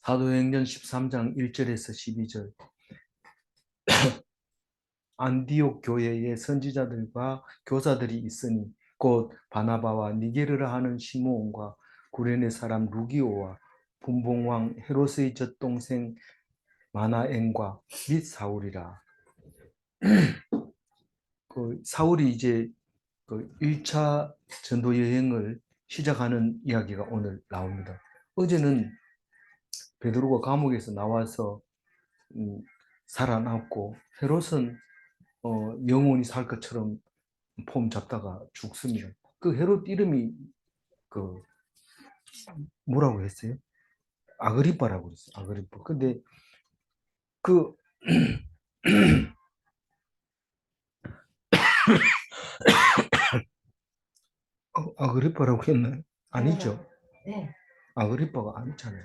사도행전 13장 1절에서 12절. 안디옥 교회에 선지자들과 교사들이 있으니 곧 바나바와 니게르라 하는 시므온과 구레네 사람 루기오와 분봉왕 헤롯의 젖동생 마나엔과 및 사울이라. 사울이 이제 1차 전도 여행을 시작하는 이야기가 오늘 나옵니다. 어제는 베드로가 감옥에서 나와서 살아남고 헤롯은 영원히 살 것처럼 폼 잡다가 죽습니다. 그 헤롯 이름이 뭐라고 했어요? 아그리빠라고 그랬어요. 아그리빠. 근데 그 아그리빠라고 했나요? 아니죠. 네. 아그리빠가 아니잖아요.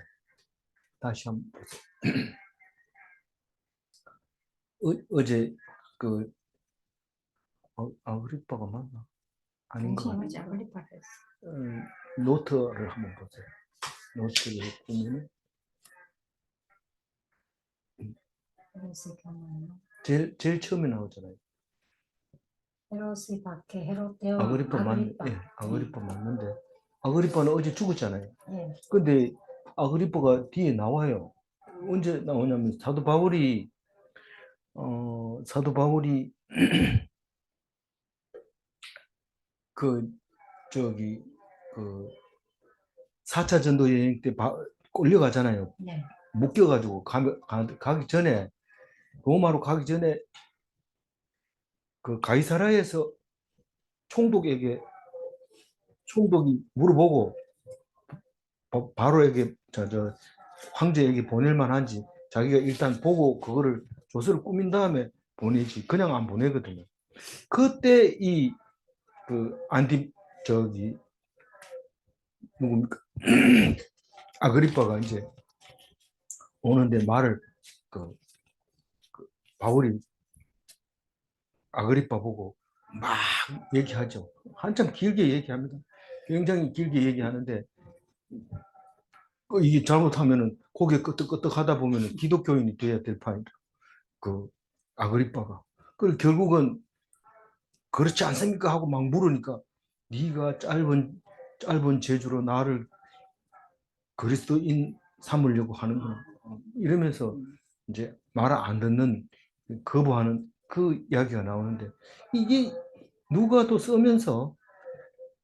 다시 한번 보세요. 어제 아그리빠가 맞나? 아닌 것 같아요. 아그리빠 노트를 한번 보세요. 노트를 보면 제일 처음에 나오잖아요. 헤롯이 박해 헤롯대와 아그리빠 아그리빠 맞는데 아그리빠는 어제 죽었잖아요. 네. 근데 아그리빠가 뒤에 나와요. 언제 나오냐면 사도 바울이 그 4차 전도 여행 때 끌려가잖아요. 네. 묶여가지고 가기 전에 로마로 가기 전에 그 가이사라에서 총독이 물어보고 바로에게 황제에게 보낼 만한지 자기가 일단 보고 그거를 조서를 꾸민 다음에 보내지 그냥 안 보내거든요. 그때 안디 누굽니까? 아그리빠가 이제 오는데 말을 바울이 아그리빠 보고 막 얘기하죠. 한참 길게 얘기합니다. 굉장히 길게 얘기하는데 이게 잘못하면은 고개 끄덕끄덕 하다 보면은 기독교인이 돼야 될 판이다. 아그리빠가. 그 결국은 그렇지 않습니까? 하고 막 물으니까 네가 짧은 재주로 나를 그리스도인 삼으려고 하는구나. 이러면서 이제 말 안 듣는 거부하는 그 이야기가 나오는데 이게 누가 또 쓰면서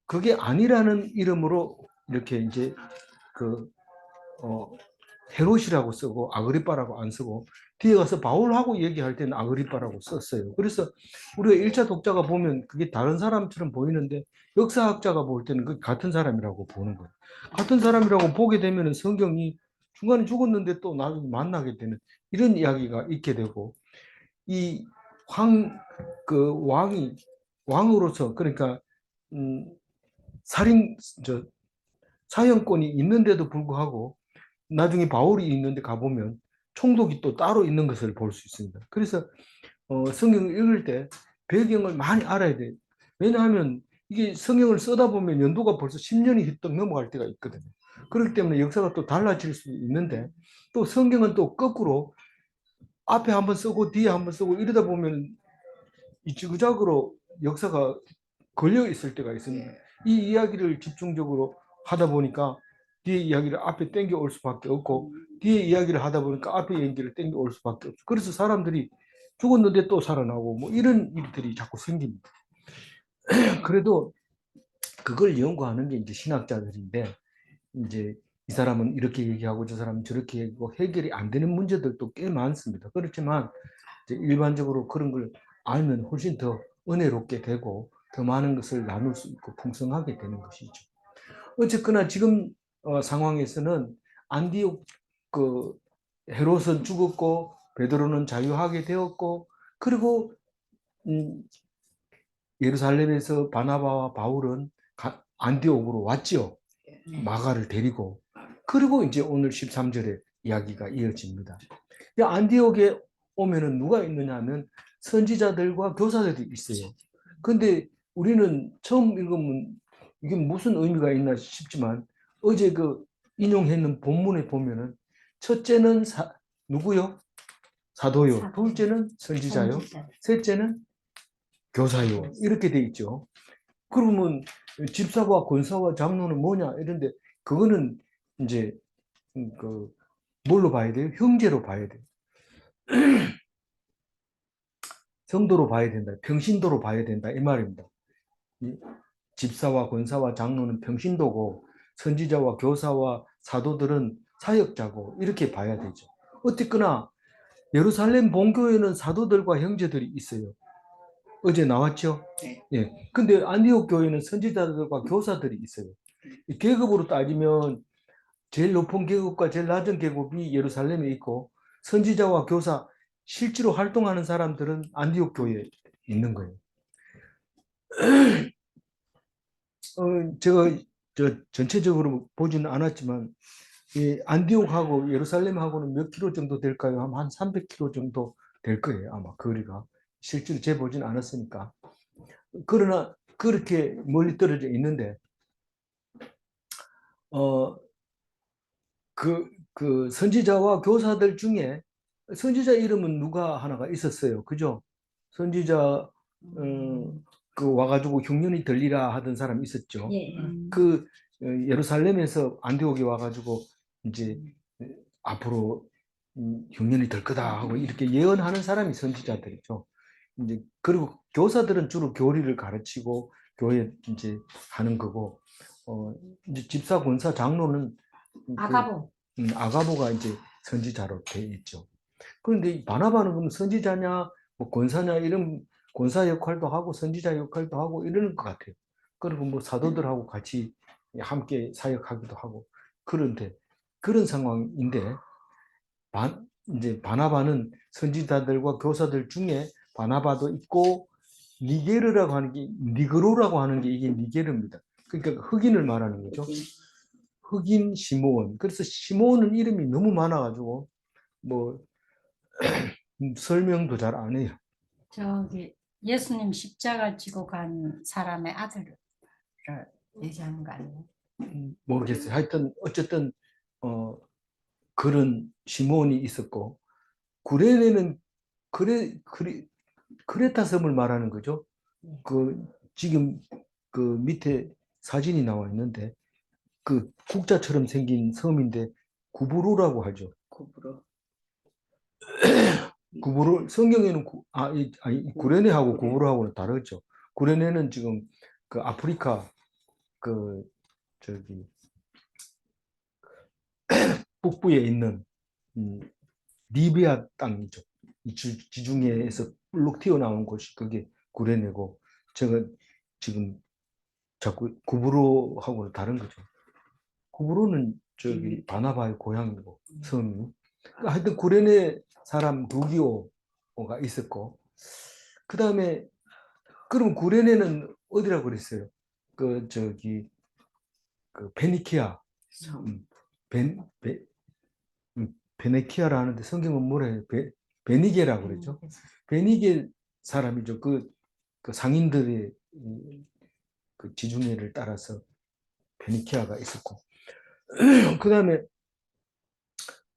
그게 아니라는 이름으로 이렇게 이제 헤롯이라고 쓰고 아그리빠라고 안 쓰고 뒤에 가서 바울하고 얘기할 때는 아그리빠라고 썼어요. 그래서 우리가 1차 독자가 보면 그게 다른 사람처럼 보이는데 역사학자가 볼 때는 그 같은 사람이라고 보는 거예요. 같은 사람이라고 보게 되면 성경이 중간에 죽었는데 또 나중에 만나게 되는 이런 이야기가 있게 되고 이 왕으로서 그러니까 사형권이 있는데도 불구하고 나중에 바울이 있는데 가보면 총독이 또 따로 있는 것을 볼 수 있습니다. 그래서 성경을 읽을 때 배경을 많이 알아야 돼요. 왜냐하면 이게 성경을 쓰다 보면 연도가 벌써 10년이 휘떡 넘어갈 때가 있거든요. 그렇기 때문에 역사가 또 달라질 수 있는데 또 성경은 또 거꾸로 앞에 한번 쓰고 뒤에 한번 쓰고 이러다 보면 이 지그작으로 역사가 걸려 있을 때가 있습니다. 이 이야기를 집중적으로 하다 보니까 뒤에 이야기를 앞에 땡겨 올 수밖에 없고 뒤에 이야기를 하다 보니까 앞에 얘기를 땡겨 올 수밖에 없고 그래서 사람들이 죽었는데 또 살아나고 뭐 이런 일들이 자꾸 생깁니다. 그래도 그걸 연구하는 게 이제 신학자들인데 이제 이 사람은 이렇게 얘기하고 저 사람은 저렇게 얘기하고 해결이 안 되는 문제들도 꽤 많습니다. 그렇지만 이제 일반적으로 그런 걸 알면 훨씬 더 은혜롭게 되고 더 많은 것을 나눌 수 있고 풍성하게 되는 것이죠. 어쨌거나 지금 상황에서는 안디옥 헤롯은 죽었고 베드로는 자유하게 되었고 그리고 예루살렘에서 바나바와 바울은 안디옥으로 왔죠. 마가를 데리고. 그리고 이제 오늘 13절에 이야기가 이어집니다. 안디옥에 오면은 누가 있느냐 하면 선지자들과 교사들이 있어요. 근데 우리는 처음 읽으면 이게 무슨 의미가 있나 싶지만 어제 인용했는 본문에 보면은 첫째는 누구요? 사도요. 사도. 둘째는 선지자요. 선지자. 셋째는 교사요. 이렇게 돼 있죠. 그러면 집사와 권사와 장로는 뭐냐 이런데 그거는 이제 그 뭘로 봐야 돼요? 형제로 봐야 돼요. 성도로 봐야 된다. 평신도로 봐야 된다. 이 말입니다. 집사와 권사와 장로는 평신도고 선지자와 교사와 사도들은 사역자고 이렇게 봐야 되죠. 어쨌거나 예루살렘 본교회는 사도들과 형제들이 있어요. 어제 나왔죠? 예. 근데 안디옥 교회는 선지자들과 교사들이 있어요. 이 계급으로 따지면 제일 높은 계급과 제일 낮은 계급이 예루살렘에 있고 선지자와 교사 실제로 활동하는 사람들은 안디옥 교회에 있는 거예요. 제가 전체적으로 보지는 않았지만 안디옥하고 예루살렘하고는 몇 킬로 정도 될까요? 한 300킬로 정도 될 거예요. 아마 거리가. 실제로 재보지는 않았으니까. 그러나 그렇게 멀리 떨어져 있는데 그 선지자와 교사들 중에 선지자 이름은 누가 하나가 있었어요. 그죠? 선지자 그 와가지고 흉년이 들리라 하던 사람이 있었죠. 예. 그 예루살렘에서 안디옥에 와가지고 이제 앞으로 흉년이 들 거다 하고 이렇게 예언하는 사람이 선지자들이죠. 이제 그리고 교사들은 주로 교리를 가르치고 교회 이제 하는 거고 이제 집사, 권사, 장로는 아가보. 아가보가 이제 선지자로 돼 있죠. 그런데 바나바는 그럼 선지자냐, 뭐 권사냐 이런 권사 역할도 하고 선지자 역할도 하고 이러는 것 같아요. 그리고 뭐 사도들하고 같이 함께 사역하기도 하고 그런데 그런 상황인데 이제 바나바는 선지자들과 교사들 중에 바나바도 있고 니게르라고 하는 게 니그로라고 하는 게 이게 니게르입니다. 그러니까 흑인을 말하는 거죠. 흑인 시므온. 그래서 시므온은 이름이 너무 많아가지고 뭐 설명도 잘 안 해요. 저기 예수님 십자가 지고 간 사람의 아들을 얘기하는 거 아니에요? 모르겠어요. 하여튼 어쨌든 그런 시므온이 있었고 구레네는 크레타 섬을 말하는 거죠. 그 지금 그 밑에 사진이 나와 있는데 그 국자처럼 생긴 섬인데 구브로라고 하죠. 구브로 성경에는 구레네하고 구브로하고는 다르죠. 구레네는 지금 그 아프리카 그 저기 북부에 있는 리비아 땅이죠. 이 지중해에서 불룩 튀어나온 곳이 그게 구레네고 제가 지금 자꾸 구브로하고는 다른 거죠. 구브로는 저기 바나바의 고향이고 섬이. 하여튼 구레네 사람 루기오가 있었고 그 다음에 그럼 구레네는 어디라고 그랬어요? 그 저기 그 베니키아 베네키아라 하는데 성경은 뭐라 해요? 베니게라고 그러죠. 베니게 사람이죠. 그 상인들의 그 지중해를 따라서 베니키아가 있었고 그 다음에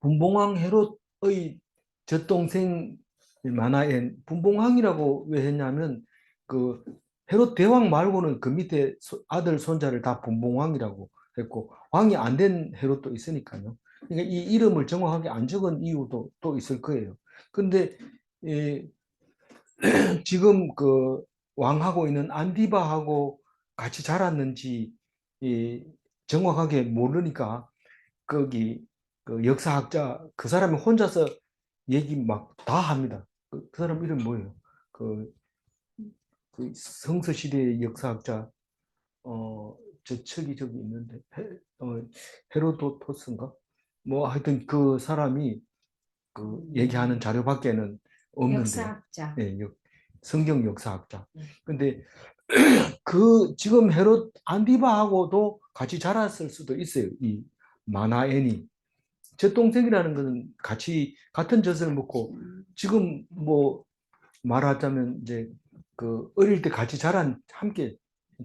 분봉왕 헤롯의 젖동생 만화엔 분봉왕이라고 왜 했냐면 그 헤롯 대왕 말고는 그 밑에 아들 손자를 다 분봉왕이라고 했고 왕이 안 된 헤롯도 있으니까요. 그러니까 이 이름을 정확하게 안 적은 이유도 또 있을 거예요. 그런데 지금 그 왕하고 있는 안디바하고 같이 자랐는지 정확하게 모르니까 거기 그 역사학자 그 사람이 혼자서 얘기 막 다 합니다. 그 사람 이름 뭐예요? 그 성서 시대의 역사학자 저 책이 저기 있는데 헤로도토스인가? 뭐 하여튼 그 사람이 그 얘기하는 자료밖에는 없는데 역사학자. 네, 성경 역사학자. 근데 그 지금 헤롯 안디바하고도 같이 자랐을 수도 있어요. 이 마나엔이 제 동생이라는 것은 같이 같은 젖을 먹고 지금 뭐 말하자면 이제 그 어릴 때 같이 함께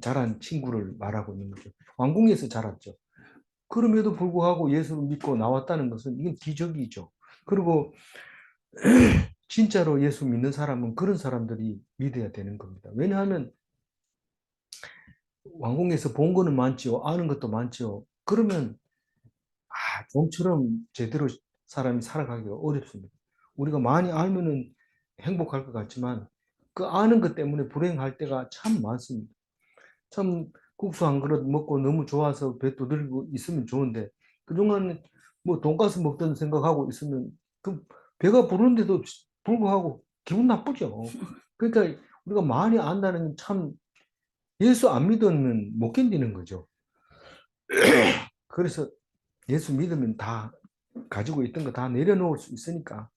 자란 친구를 말하고 있는 거죠. 왕궁에서 자랐죠. 그럼에도 불구하고 예수를 믿고 나왔다는 것은 이건 기적이죠. 그리고 진짜로 예수 믿는 사람은 그런 사람들이 믿어야 되는 겁니다. 왜냐하면 왕궁에서 본 거는 많지요. 아는 것도 많지요. 그러면 좀처럼 제대로 사람이 살아가기가 어렵습니다. 우리가 많이 알면은 행복할 것 같지만 그 아는 것 때문에 불행할 때가 참 많습니다. 참 국수 한 그릇 먹고 너무 좋아서 배 두드리고 있으면 좋은데 그동안 뭐 돈가스 먹던 생각하고 있으면 그 배가 부르는데도 불구하고 기분 나쁘죠. 그러니까 우리가 많이 안다는 참 예수 안 믿으면 못 견디는 거죠. 그래서 예수 믿으면 다 가지고 있던 거 다 내려놓을 수 있으니까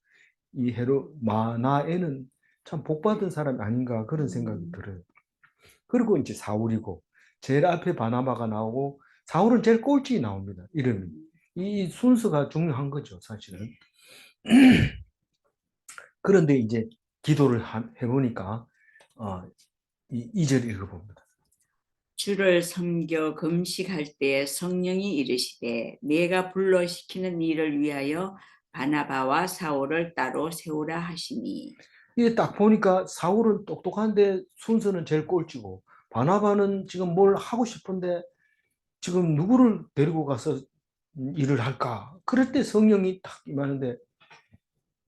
이 헤롯 마나에는 참 복받은 사람이 아닌가 그런 생각이 들어요. 그리고 이제 사울이고 제일 앞에 바나바가 나오고 사울은 제일 꼴찌 나옵니다. 이름이. 이 순서가 중요한 거죠, 사실은. 그런데 이제 기도를 해보니까 이 2절 읽어봅니다. 주를 섬겨 금식할 때 성령이 이르시되 내가 불러 시키는 일을 위하여 바나바와 사울을 따로 세우라 하시니. 이게 딱 보니까 사울은 똑똑한데 순서는 제일 꼴찌고 바나바는 지금 뭘 하고 싶은데 지금 누구를 데리고 가서 일을 할까? 그럴 때 성령이 딱 임하는데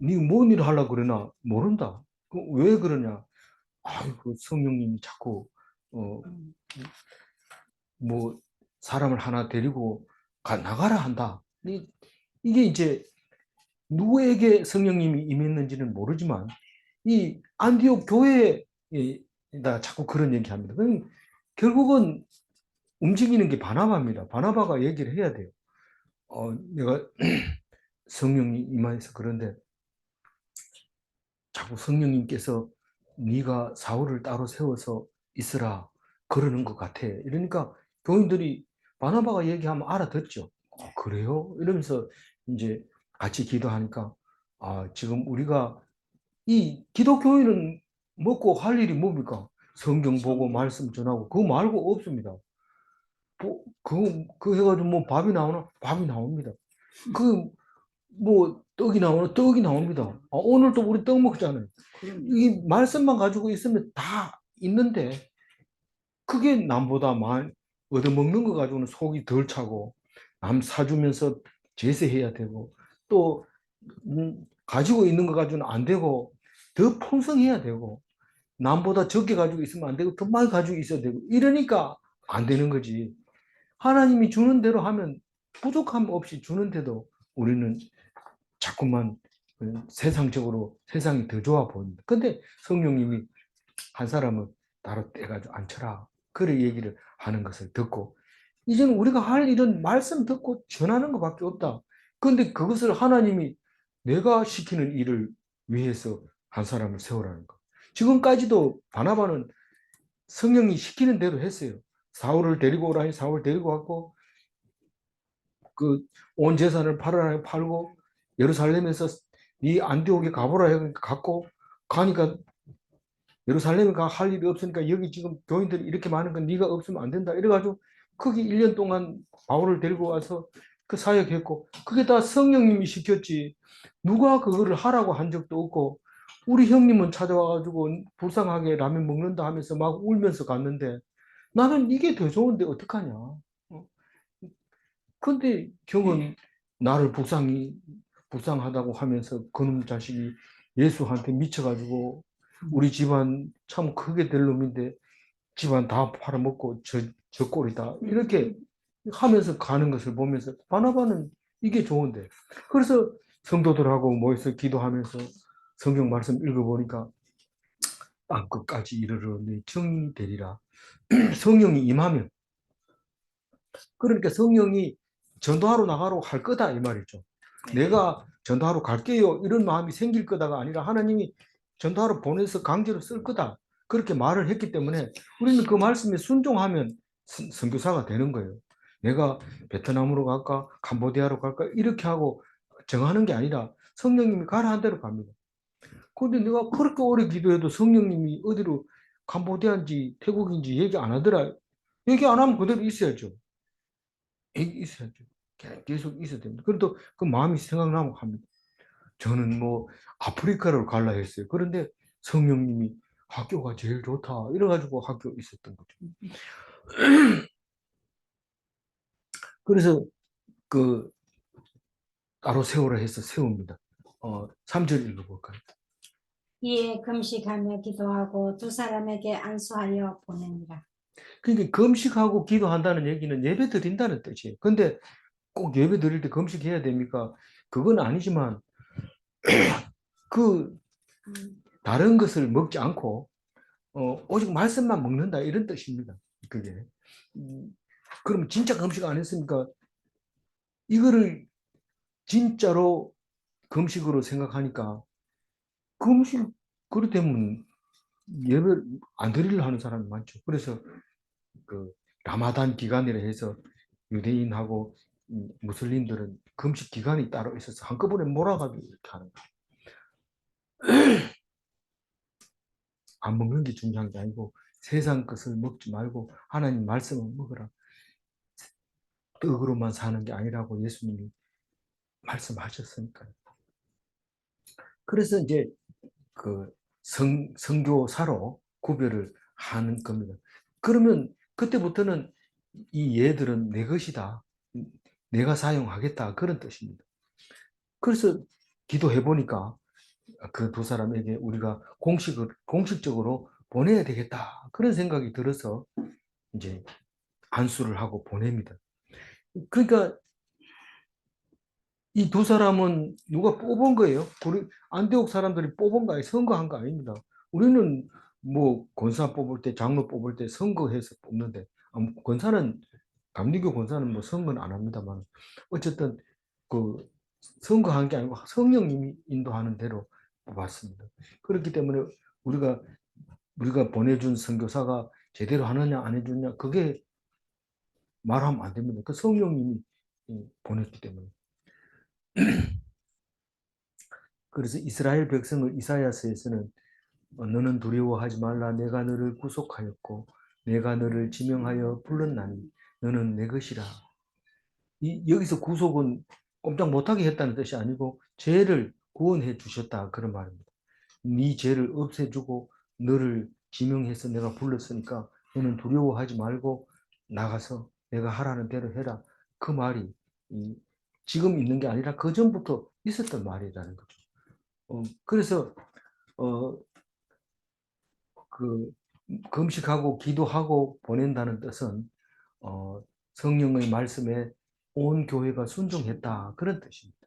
네 뭔 일을 하려고 그러나 모른다. 왜 그러냐? 아이고 성령님이 자꾸 뭐 사람을 하나 데리고 나가라 한다. 이게 이제 누구에게 성령님이 임했는지는 모르지만 이 안디옥 교회에다 자꾸 그런 얘기합니다. 결국은 움직이는 게 바나바입니다. 바나바가 얘기를 해야 돼요. 내가 성령이 임하여서 그런데 자꾸 성령님께서 네가 사울을 따로 세워서 있으라 그러는 것 같아. 이러니까 교인들이 바나바가 얘기하면 알아듣죠. 그래요? 이러면서 이제 같이 기도하니까 지금 우리가 이 기독교인은 먹고 할 일이 뭡니까? 성경 보고 말씀 전하고 그거 말고 없습니다. 그거 해가지고 뭐 밥이 나오나? 밥이 나옵니다. 뭐 떡이 나오나? 떡이 나옵니다. 오늘도 우리 떡 먹잖아요. 이 말씀만 가지고 있으면 다 있는데 그게 남보다 얻어먹는 거 가지고는 속이 덜 차고 남 사주면서 제세해야 되고 또 가지고 있는 거 가지고는 안 되고 더 풍성해야 되고 남보다 적게 가지고 있으면 안 되고 더 많이 가지고 있어야 되고 이러니까 안 되는 거지. 하나님이 주는 대로 하면 부족함 없이 주는데도 우리는 자꾸만 세상적으로 세상이 더 좋아 보입니다. 근데 성령님이 한 사람은 따로 떼가지고 앉혀라. 그런 얘기를 하는 것을 듣고 이제는 우리가 할 일은 말씀 듣고 전하는 것밖에 없다. 그런데 그것을 하나님이 내가 시키는 일을 위해서 한 사람을 세우라는 거. 지금까지도 바나바는 성령이 시키는 대로 했어요. 사울을 데리고 오라니 사울 데리고 왔고 그 온 재산을 팔아라 팔고 예루살렘에서 네 안디옥에 가보라 해서 갔고 가니까 예루살렘에 할 일이 없으니까 여기 지금 교인들이 이렇게 많은 건 네가 없으면 안 된다. 이래가지고 거기 1년 동안 바울을 데리고 와서 그 사역했고 그게 다 성령님이 시켰지 누가 그거를 하라고 한 적도 없고 우리 형님은 찾아와가지고 불쌍하게 라면 먹는다 하면서 막 울면서 갔는데 나는 이게 더 좋은데 어떡하냐. 근데 경은 나를 불쌍하다고 하면서 그놈 자식이 예수한테 미쳐가지고 우리 집안 참 크게 될 놈인데 집안 다 팔아먹고 저 꼴이다. 이렇게 하면서 가는 것을 보면서 바나바는 이게 좋은데. 그래서 성도들하고 모여서 기도하면서 성경 말씀 읽어보니까 땅끝까지 이르르니 정이 되리라. 성령이 임하면 그러니까 성령이 전도하러 나가러 할 거다 이 말이죠. 내가 전도하러 갈게요 이런 마음이 생길 거다가 아니라 하나님이 전도하러 보내서 강제로 쓸 거다 그렇게 말을 했기 때문에 우리는 그 말씀에 순종하면 선교사가 되는 거예요. 내가 베트남으로 갈까 캄보디아로 갈까 이렇게 하고 정하는 게 아니라 성령님이 가라 한 대로 갑니다. 그런데 내가 그렇게 오래 기도해도 성령님이 어디로 캄보디아인지 태국인지 얘기 안 하더라. 얘기 안 하면 그대로 있어야죠. 있어야죠. 계속 있어야 됩니다. 그래도 그 마음이 생각나면 합니다. 저는 뭐 아프리카를 갈라 했어요. 그런데 성령님이 학교가 제일 좋다 이래가지고 학교 있었던 거죠. 그래서 그 따로 세우라 해서 세웁니다. 3절 읽어볼까요? 이에 금식하며 기도하고 두 사람에게 안수하여 보내니라. 그러니까 금식하고 기도한다는 얘기는 예배 드린다는 뜻이에요. 근데 꼭 예배 드릴 때 금식해야 됩니까? 그건 아니지만 그 다른 것을 먹지 않고 오직 말씀만 먹는다 이런 뜻입니다. 그게. 그러면 진짜 금식 안 했으니까 이거를 진짜로 금식으로 생각하니까 금식 그렇다면 예배 안 드리려 하는 사람이 많죠. 그래서 그 라마단 기간이라 해서 유대인하고 무슬림들은 금식 기간이 따로 있어서 한꺼번에 몰아가지고 이렇게 하는 거예요. 안 먹는 게 중요한 게 아니고 세상 것을 먹지 말고 하나님 말씀을 먹으라. 떡으로만 사는 게 아니라고 예수님이 말씀하셨으니까요. 그래서 이제 그 선교사로 구별을 하는 겁니다. 그러면 그때부터는 이 얘들은 내 것이다. 내가 사용하겠다. 그런 뜻입니다. 그래서 기도해 보니까 그 두 사람에게 우리가 공식적으로 보내야 되겠다. 그런 생각이 들어서 이제 안수를 하고 보냅니다. 그러니까 이 두 사람은 누가 뽑은 거예요? 우리 안디옥 사람들이 뽑은 거 아니에요? 선거한 거 아닙니다. 우리는 뭐 권사 뽑을 때, 장로 뽑을 때 선거해서 뽑는데 권사는 감리교 권사는 뭐 선거는 안 합니다만 어쨌든 그 선거한 게 아니고 성령님이 인도하는 대로 뽑았습니다. 그렇기 때문에 우리가 보내준 선교사가 제대로 하느냐 안 해주냐 그게 말하면 안 됩니다. 그 성령님이 보냈기 때문에. 그래서 이스라엘 백성을 이사야서에서는 너는 두려워하지 말라 내가 너를 구속하였고 내가 너를 지명하여 불렀나니 너는 내 것이라. 여기서 구속은 꼼짝 못하게 했다는 뜻이 아니고 죄를 구원해 주셨다 그런 말입니다. 네 죄를 없애주고 너를 지명해서 내가 불렀으니까 너는 두려워하지 말고 나가서 내가 하라는 대로 해라. 그 말이 지금 있는 게 아니라 그 전부터 있었던 말이라는 거죠. 그래서 그 금식하고 기도하고 보낸다는 뜻은 성령의 말씀에 온 교회가 순종했다 그런 뜻입니다.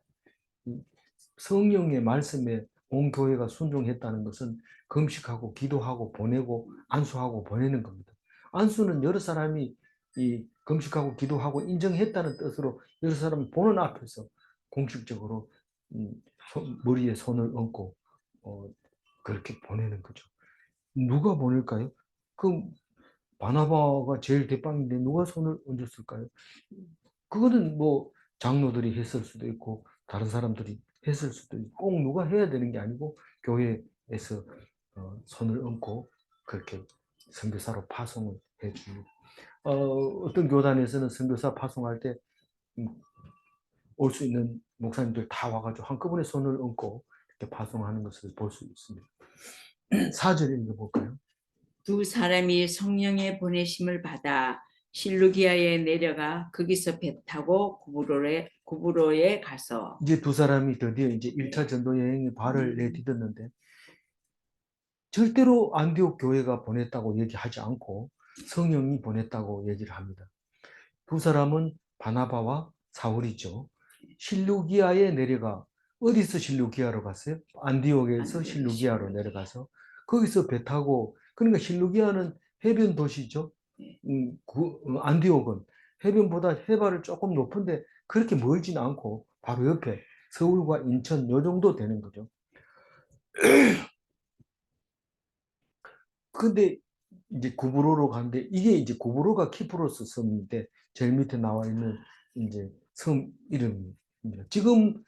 성령의 말씀에 온 교회가 순종했다는 것은 금식하고 기도하고 보내고 안수하고 보내는 겁니다. 안수는 여러 사람이 이 금식하고 기도하고 인정했다는 뜻으로 여러 사람이 보는 앞에서 공식적으로 머리에 손을 얹고 그렇게 보내는 거죠. 누가 보낼까요? 그 바나바가 제일 대빵인데 누가 손을 얹었을까요? 그거는 뭐 장로들이 했을 수도 있고 다른 사람들이 했을 수도 있고 꼭 누가 해야 되는 게 아니고 교회에서 손을 얹고 그렇게 선교사로 파송을 해줍니다. 어떤 교단에서는 선교사 파송할 때 올 수 있는 목사님들 다 와가지고 한꺼번에 손을 얹고 이렇게 파송하는 것을 볼 수 있습니다. 4절 읽어볼까요? 두 사람이 성령의 보내심을 받아 실루기아에 내려가 거기서 배 타고 구브로에 가서 이제 두 사람이 드디어 이제 1차 전도 여행에 발을 내딛었는데 절대로 안디옥 교회가 보냈다고 얘기하지 않고 성령이 보냈다고 얘기를 합니다. 두 사람은 바나바와 사울이죠. 실루기아에 내려가 어디서 실루기아로 갔어요? 안디옥에서 실루기아로 내려가서 거기서 배 타고 그러니까 실루기아는 해변 도시죠. 안디옥은 해변보다 해발을 조금 높은데 그렇게 멀진 않고 바로 옆에 서울과 인천 요 정도 되는 거죠. 근데 이제 구브로로 가는데 이게 이제 구브로가 키프로스 섬인데 제일 밑에 나와 있는 이제 섬 이름입니다. 지금은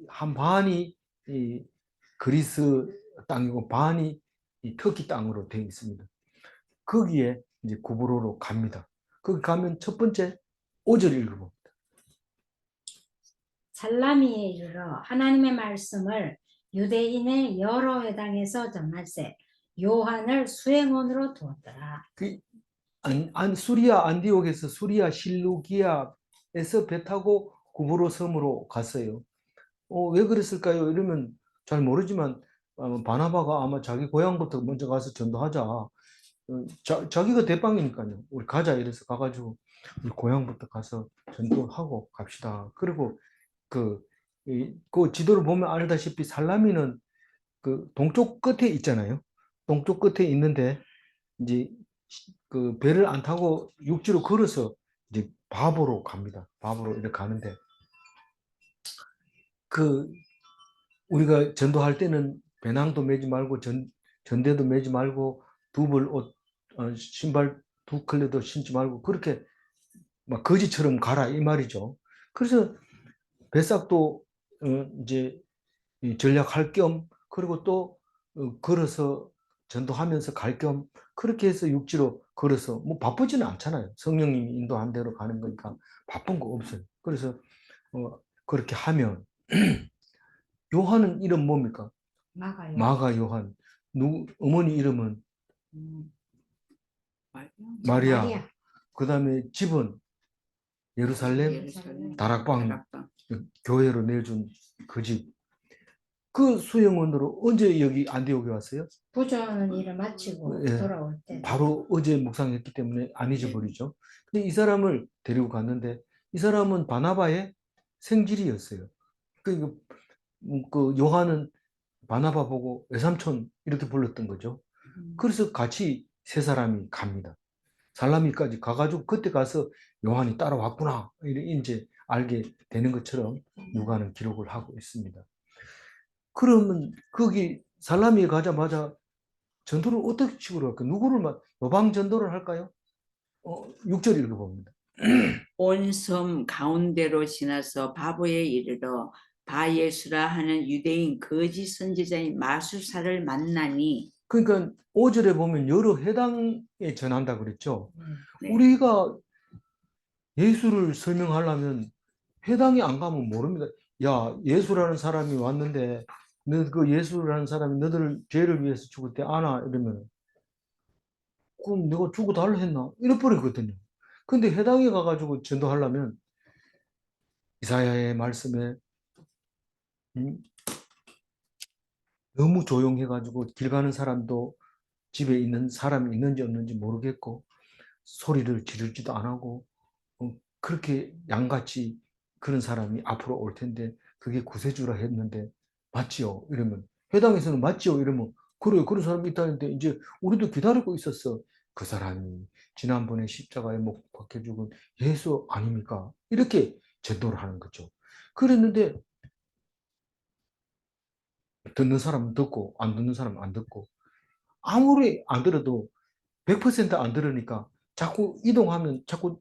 한 반이 이 그리스 땅이고 반이 이 터키 땅으로 되어 있습니다. 거기에 이제 구브로로 갑니다. 거기 가면 첫 번째 5절 읽어봅니다. 살라미에 이르러 하나님의 말씀을 유대인의 여러 회당에서 전할세 요한을 수행원으로 두었더라. 그 수리아 안디옥에서 수리아 실루기아에서 배 타고 구브로 섬으로 갔어요. 왜 그랬을까요? 이러면 잘 모르지만 바나바가 아마 자기 고향부터 먼저 가서 전도하자. 자기가 대빵이니까요. 우리 가자 이래서 가가지고 우리 고향부터 가서 전도하고 갑시다. 그리고 그 지도를 보면 알다시피 살라미는 그 동쪽 끝에 있잖아요. 동쪽 끝에 있는데 이제 그 배를 안 타고 육지로 걸어서 이제 바보로 갑니다. 바보로 이렇게 가는데 그 우리가 전도할 때는 배낭도 매지 말고 전대도 매지 말고 두 벌 옷, 신발 두 컬레도 신지 말고 그렇게 막 거지처럼 가라 이 말이죠. 그래서 배삭도 이제 전략할 겸 그리고 또 걸어서 전도하면서 갈 겸 그렇게 해서 육지로 걸어서 뭐 바쁘지는 않잖아요. 성령님이 인도한 대로 가는 거니까 바쁜 거 없어요. 그래서 그렇게 하면 요한은 이름 뭡니까? 마가요. 마가 요한. 어머니 이름은 음, 마리아. 마리아. 그 다음에 집은 예루살렘 예루살렘 다락방 다락방. 교회로 내준 그 집. 그 수영원으로 언제 여기 안디옥에 왔어요? 부조하는 일을 마치고 예. 돌아올 때 바로 어제 묵상했기 때문에 안 잊어버리죠. 근데 이 사람을 데리고 갔는데 이 사람은 바나바의 생질이었어요. 그 요한은 바나바 보고 외삼촌 이렇게 불렀던 거죠. 그래서 같이 세 사람이 갑니다. 살라미까지 가가지고 그때 가서 요한이 따라왔구나 이제 알게 되는 것처럼 누가는 기록을 하고 있습니다. 그러면 거기 살라미에 가자마자 전도를 어떻게 식으로 할까요? 누구를 요방 전도를 할까요? 6절 읽어봅니다. 온 섬 가운데로 지나서 바보에 이르러 바예수라 하는 유대인 거짓 선지자인 마술사를 만나니 그러니까 5절에 보면 여러 해당에 전한다 그랬죠. 네. 우리가 예수를 설명하려면 회당에 안 가면 모릅니다. 야, 예수라는 사람이 왔는데 너 그 예수라는 사람이 너들 죄를 위해서 죽을 때 아나 이러면 그럼 내가 죽어달라 했나? 이래 버리거든요. 근데 회당에 가가지고 전도하려면 이사야의 말씀에 너무 조용해가지고 길 가는 사람도 집에 있는 사람이 있는지 없는지 모르겠고 소리를 지르지도 안 하고 그렇게 양같이 그런 사람이 앞으로 올 텐데 그게 구세주라 했는데 맞지요? 이러면 회당에서는 맞지요? 이러면 그래요. 그런 사람이 있다는데 이제 우리도 기다리고 있었어. 그 사람이 지난번에 십자가에 못 박혀 죽은 예수 아닙니까? 이렇게 전도를 하는 거죠. 그랬는데 듣는 사람은 듣고 안 듣는 사람은 안 듣고 아무리 안 들어도 100%안 들으니까 자꾸 이동하면 자꾸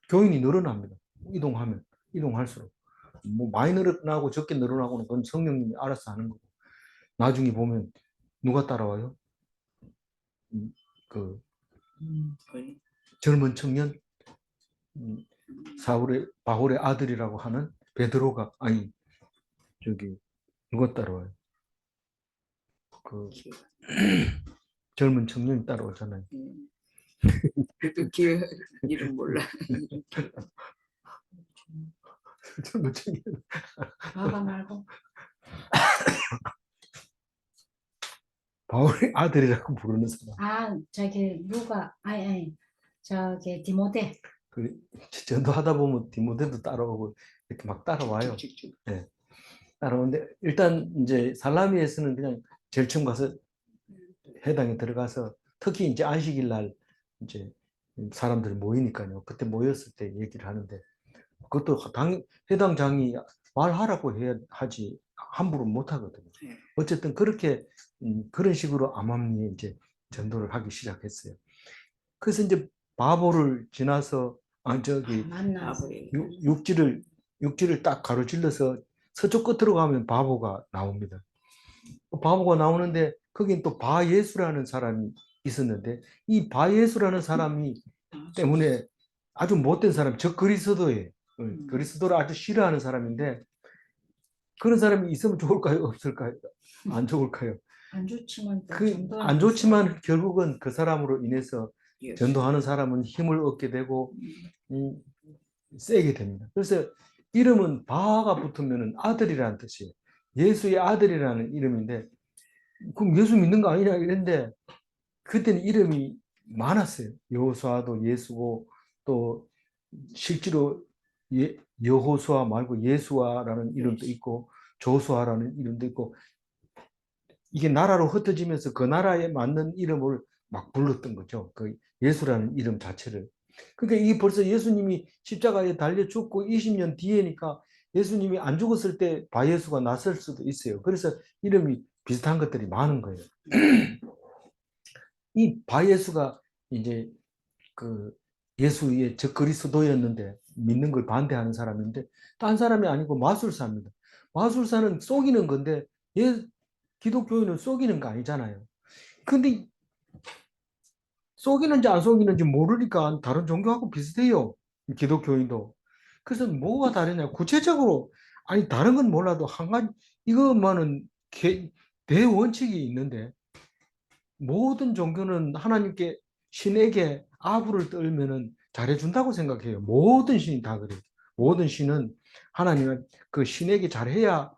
교인이 늘어납니다. 이동할수록 뭐 많이 늘어나고 적게 늘어나고는 그건 성령님이 알아서 하는 거고 나중에 보면 누가 따라와요? 그 젊은 청년 바울의 아들이라고 하는 베드로가 아니 저기 누가 따라와요? 그 젊은 청년이 따라오잖아요. 그 기회 이름 몰라. 젊은 청년 마가 말고 바울의 아들이라고 부르는 사람. 저기 누가 아니 저기 디모데. 그 전도하다 보면 디모데도 따라오고 이렇게 막 따라와요. 네. 따라오는데 일단 이제 살라미에서는 그냥 제일 처음 가서 해당에 들어가서 특히 이제 안식일 날 이제 사람들이 모이니까요. 그때 모였을 때 얘기를 하는데 그것도 해당장이 말하라고 해야 하지 함부로 못 하거든요. 어쨌든 그렇게 그런 식으로 암암리에 이제 전도를 하기 시작했어요. 그래서 이제 바보를 지나서 만나서 육지를 딱 가로질러서 서쪽 끝으로 가면 바보가 나옵니다. 바보가 나오는데 거긴 또 바예수라는 사람이 있었는데 이 바예수라는 사람이 때문에 아주 못된 사람, 저 그리스도예요. 그리스도를 아주 싫어하는 사람인데 그런 사람이 있으면 좋을까요? 없을까요? 안 좋을까요? 안 좋지만 또 그 전도하는 안 좋지만 결국은 그 사람으로 인해서 예. 전도하는 사람은 힘을 얻게 되고 세게 됩니다. 그래서 이름은 바가 붙으면 아들이라는 뜻이에요. 예수의 아들이라는 이름인데 그럼 예수 믿는 거 아니냐 이랬는데 그때는 이름이 많았어요. 여호수아도 예수고 또 실제로 여호수아 말고 예수아라는 이름도 있고 조수아라는 이름도 있고 이게 나라로 흩어지면서 그 나라에 맞는 이름을 막 불렀던 거죠. 그 예수라는 이름 자체를. 그러니까 이게 벌써 예수님이 십자가에 달려 죽고 20년 뒤에니까 예수님이 안 죽었을 때 바예수가 났을 수도 있어요. 그래서 이름이 비슷한 것들이 많은 거예요. 이 바예수가 이제 그 예수의 적 그리스도였는데 믿는 걸 반대하는 사람인데 딴 사람이 아니고 마술사입니다. 마술사는 속이는 건데 기독교인은 속이는 거 아니잖아요. 근데 속이는지 안 속이는지 모르니까 다른 종교하고 비슷해요. 기독교인도. 그래서 뭐가 다르냐? 구체적으로 아니 다른 건 몰라도 한 가지 이것만은 대원칙이 있는데 모든 종교는 하나님께 신에게 아부를 떨면은 잘해준다고 생각해요. 모든 신이 다 그래요. 모든 신은 하나님은 그 신에게 잘해야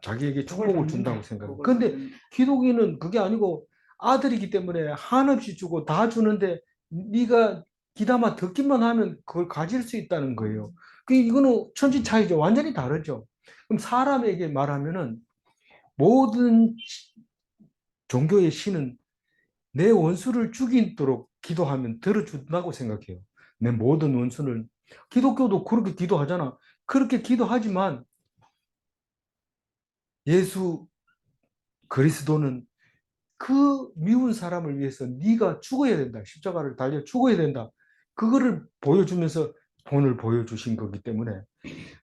자기에게 축복을 준다고 생각해요. 근데 기독교는 그게 아니고 아들이기 때문에 한없이 주고 다 주는데 네가 기다마 듣기만 하면 그걸 가질 수 있다는 거예요. 이거는 천지 차이죠. 완전히 다르죠. 그럼 사람에게 말하면은 모든 종교의 신은 내 원수를 죽이도록 기도하면 들어준다고 생각해요. 내 모든 원수는 기독교도 그렇게 기도하잖아. 그렇게 기도하지만 예수 그리스도는 그 미운 사람을 위해서 네가 죽어야 된다. 십자가를 달려 죽어야 된다. 그거를 보여주면서 본을 보여주신 거기 때문에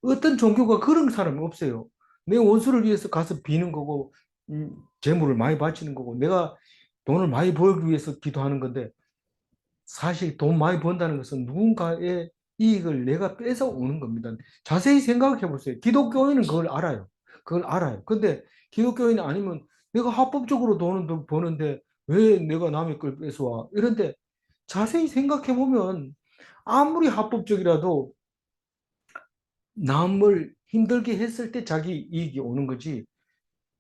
어떤 종교가 그런 사람이 없어요. 내 원수를 위해서 가서 비는 거고 재물을 많이 바치는 거고 내가 돈을 많이 벌기 위해서 기도하는 건데 사실 돈 많이 번다는 것은 누군가의 이익을 내가 뺏어 오는 겁니다. 자세히 생각해 보세요. 기독교인은 그걸 알아요. 그걸 알아요. 근데 기독교인이 아니면 내가 합법적으로 돈을 버는데 왜 내가 남의 걸 뺏어와? 이런데 자세히 생각해 보면 아무리 합법적이라도 남을 힘들게 했을 때 자기 이익이 오는 거지.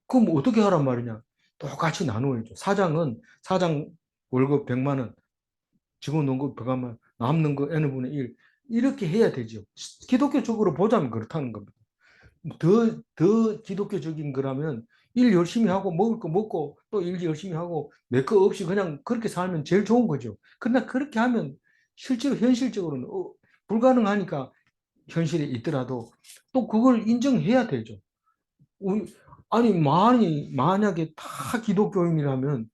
그럼 어떻게 하란 말이냐? 똑같이 나누어야죠. 사장 월급 100만 원, 직원 연금 100만 원, 남는 거 n분의 1 이렇게 해야 되죠. 기독교적으로 보자면 그렇다는 겁니다. 더 기독교적인 거라면 일 열심히 하고 먹을 거 먹고 또 일 열심히 하고 내 거 없이 그냥 그렇게 살면 제일 좋은 거죠. 그러나 그렇게 하면 실제로 현실적으로는 불가능하니까 현실에 있더라도 또 그걸 인정해야 되죠. 아니 만약에 다 기독교인이라면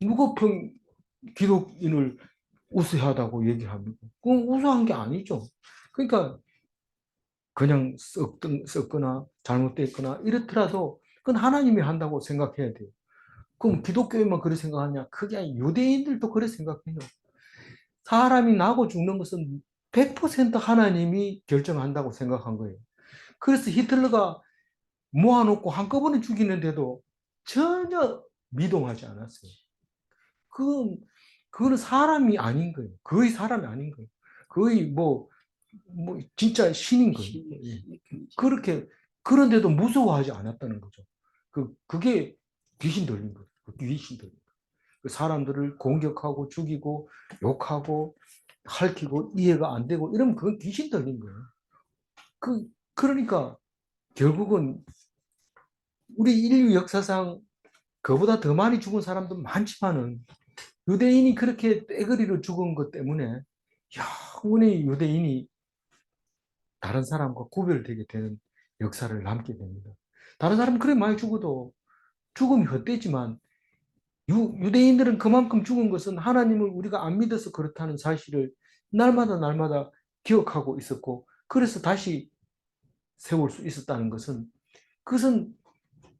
누가 기독인을 우세하다고 얘기합니다. 그건 우세한 게 아니죠. 그러니까 그냥 썩거나 잘못됐거나 이렇더라도 그건 하나님이 한다고 생각해야 돼요. 그럼 기독교인만 그렇게 생각하냐? 그게 아니라 유대인들도 그렇게 생각해요. 사람이 나고 죽는 것은 100% 하나님이 결정한다고 생각한 거예요. 그래서 히틀러가 모아놓고 한꺼번에 죽이는데도 전혀 미동하지 않았어요. 그건, 그거는 사람이 아닌 거예요. 거의 사람이 아닌 거예요. 거의 진짜 신인 거예요. 예. 그렇게, 그런데도 무서워하지 않았다는 거죠. 그게 귀신 들린 거예요. 귀신 들린 거예요. 그 사람들을 공격하고 죽이고 욕하고 핥히고 이해가 안 되고 이러면 그건 귀신 들린 거예요. 그러니까 결국은 우리 인류 역사상 그보다 더 많이 죽은 사람도 많지만은 유대인이 그렇게 떼거리로 죽은 것 때문에 영원히 유대인이 다른 사람과 구별되게 되는 역사를 남게 됩니다. 다른 사람은 그래 많이 죽어도 죽음이 헛되지만 유대인들은 그만큼 죽은 것은 하나님을 우리가 안 믿어서 그렇다는 사실을 날마다 기억하고 있었고 그래서 다시 세울 수 있었다는 그것은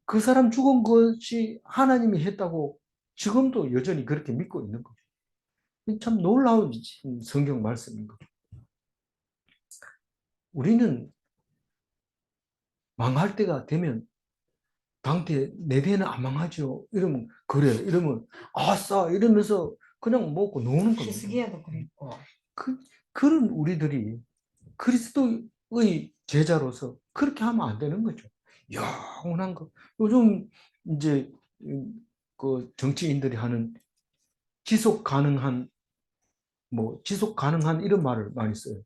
그 사람 죽은 것이 하나님이 했다고 지금도 여전히 그렇게 믿고 있는 거죠. 참 놀라운 성경 말씀인 거죠. 우리는 망할 때가 되면 당대 내 대는 안 망하죠. 이러면 그래. 이러면 아싸 이러면서 그냥 먹고 노는 겁니다. 히스기야도 그랬고. 그런 우리들이 그리스도의 제자로서 그렇게 하면 안 되는 거죠. 영원한 거. 요즘 이제 그 정치인들이 하는 지속 가능한 지속 가능한 이런 말을 많이 써요.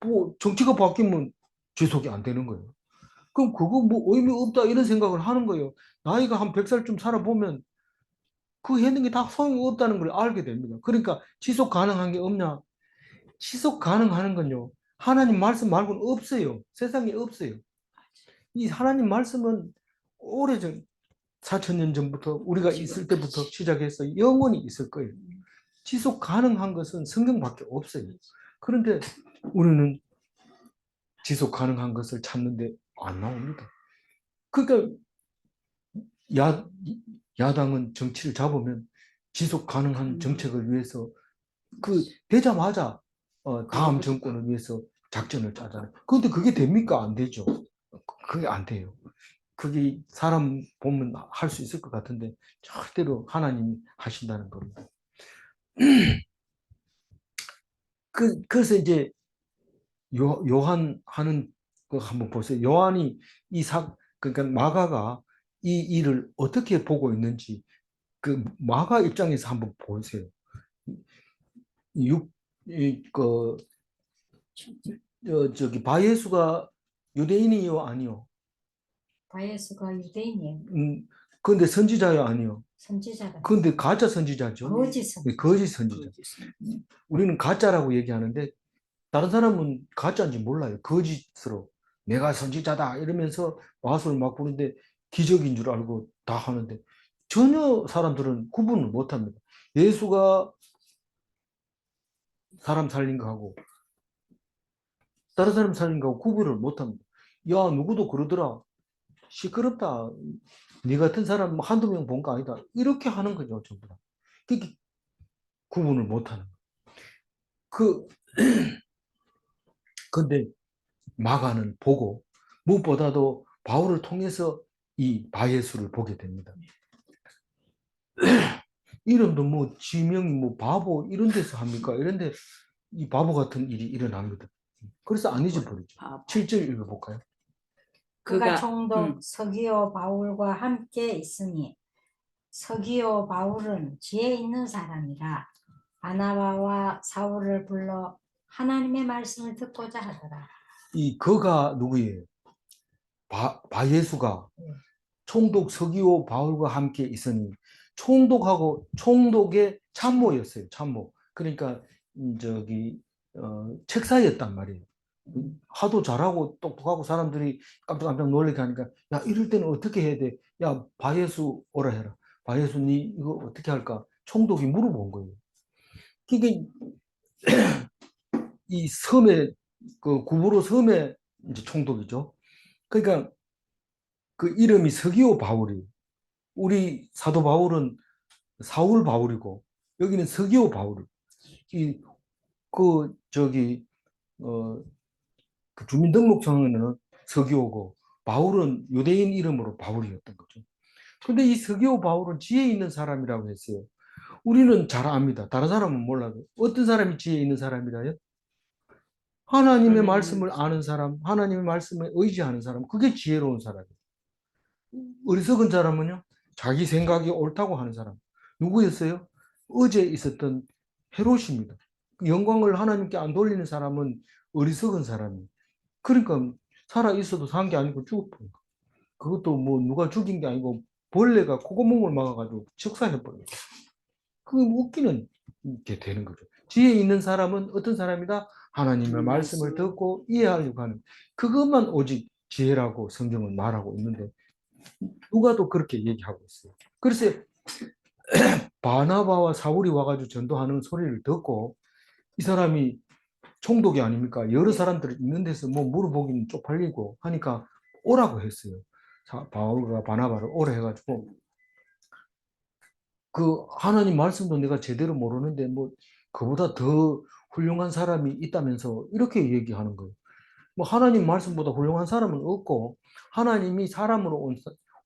뭐 정치가 바뀌면 지속이 안 되는 거예요. 그럼 그거 뭐 의미 없다 이런 생각을 하는 거예요. 나이가 한 100살쯤 살아보면 그 했는 게 다 소용이 없다는 걸 알게 됩니다. 그러니까 지속 가능한 게 없냐? 지속 가능한 건요. 하나님 말씀 말고는 없어요. 세상에 없어요. 이 하나님 말씀은 오래전 4,000년 전부터 우리가 있을 때부터 시작해서 영원히 있을 거예요. 지속 가능한 것은 성경밖에 없어요. 그런데 우리는 지속 가능한 것을 찾는데 안 나옵니다. 그러니까 야당은 정치를 잡으면 지속 가능한 정책을 위해서 되자마자 다음 정권을 위해서 작전을 짜잖아요. 그런데 그게 됩니까? 안 되죠. 그게 안 돼요. 그게 사람 보면 할 수 있을 것 같은데 절대로 하나님이 하신다는 겁니다. 그래서 이제 요한 하는 거 한번 보세요. 요한이 그러니까 마가가 이 일을 어떻게 보고 있는지 그 마가 입장에서 한번 보세요. 저기 바예수가 유대인이요 아니요? 바예수가 유대인이에요. 그런데 선지자요 아니요? 선지자가. 그런데 가짜 선지자죠. 거짓 선지자. 거짓 선지자. 우리는 가짜라고 얘기하는데 다른 사람은 가짜인지 몰라요. 거짓으로 내가 선지자다 이러면서 마술을 막 부르는데 기적인 줄 알고 다 하는데 전혀 사람들은 구분을 못합니다. 예수가 사람 살린 거하고 다른 사람 살린 거하고 구분을 못합니다. 야 누구도 그러더라. 시끄럽다. 네 같은 사람 한두 명 본 거 아니다. 이렇게 하는 거죠. 전부 다. 그게 구분을 못하는 거예요. 근데 마가는 보고 무엇보다도 바울을 통해서 이 바예수를 보게 됩니다. 이름도 뭐 지명이 뭐 바보 이런 데서 합니까? 이런데 이 바보 같은 일이 일어납니다. 그래서 안 잊어버리죠. 7절 읽어볼까요? 그가 총독 서기오 바울과 함께 있으니 서기오 바울은 지혜 있는 사람이라 바나바와 사울을 불러 하나님의 말씀을 듣고자 하더라. 이 그가 누구예요? 바예수가 총독 서기오 바울과 함께 있으니 총독의 참모였어요. 참모. 그러니까 저기 책사였단 말이에요. 하도 잘하고 똑똑하고 사람들이 깜짝깜짝 놀라게 하니까 야 이럴 때는 어떻게 해야 돼? 야 바예수 오라 해라. 바예수 니 이거 어떻게 할까? 총독이 물어본 거예요. 그러니까 이 섬에 그 구부로 섬의 이제 총독이죠. 그러니까 그 이름이 서기오 바울이 우리 사도 바울은 사울 바울이고 여기는 서기오 바울. 이그 저기 그 주민등록상에는 서기오고 바울은 유대인 이름으로 바울이었던 거죠. 근데 이 서기오 바울은 지혜 있는 사람이라고 했어요. 우리는 잘 압니다. 다른 사람은 몰라도 어떤 사람이 지혜 있는 사람이라요? 하나님의 말씀을 아는 사람, 하나님의 말씀에 의지하는 사람, 그게 지혜로운 사람이에요. 어리석은 사람은요, 자기 생각이 옳다고 하는 사람. 누구였어요? 어제 있었던 헤롯입니다. 영광을 하나님께 안 돌리는 사람은 어리석은 사람이에요. 그러니까 살아 있어도 산 게 아니고 죽었어요. 그것도 뭐 누가 죽인 게 아니고 벌레가 콧구멍을 막아가지고 직사해버려요. 그게 웃기는 게 되는 거죠. 지혜 있는 사람은 어떤 사람이다? 하나님의 말씀을 듣고 이해하려고 하는 그것만 오직 지혜라고 성경은 말하고 있는데 누가 또 그렇게 얘기하고 있어요. 그래서 바나바와 사울이 와가지고 전도하는 소리를 듣고 이 사람이 총독이 아닙니까? 여러 사람들이 있는 데서 뭐 물어보기는 쪽팔리고 하니까 오라고 했어요. 바울과 바나바를 오라 해가지고 그 하나님 말씀도 내가 제대로 모르는데 뭐 그보다 더 훌륭한 사람이 있다면서 이렇게 얘기하는 거예요. 뭐 하나님 말씀보다 훌륭한 사람은 없고 하나님이 사람으로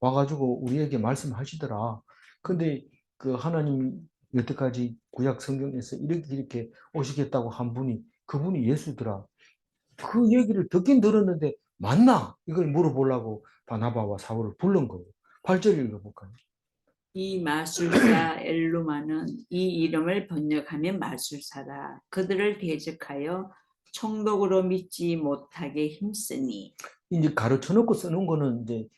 와가지고 우리에게 말씀하시더라. 근데 그 하나님이 여태까지 구약 성경에서 이렇게 오시겠다고 한 분이 그분이 예수더라. 그 얘기를 듣긴 들었는데 맞나? 이걸 물어보려고 바나바와 사울을 부른 거예요. 8절 읽어볼까요? 이 마술사 엘루마는 이 이름을 번역하면 마술사라. 그들을 대적하여 총독으로 믿지 못하게 힘쓰니. 이제 가르쳐 놓고 쓰는 거는 이제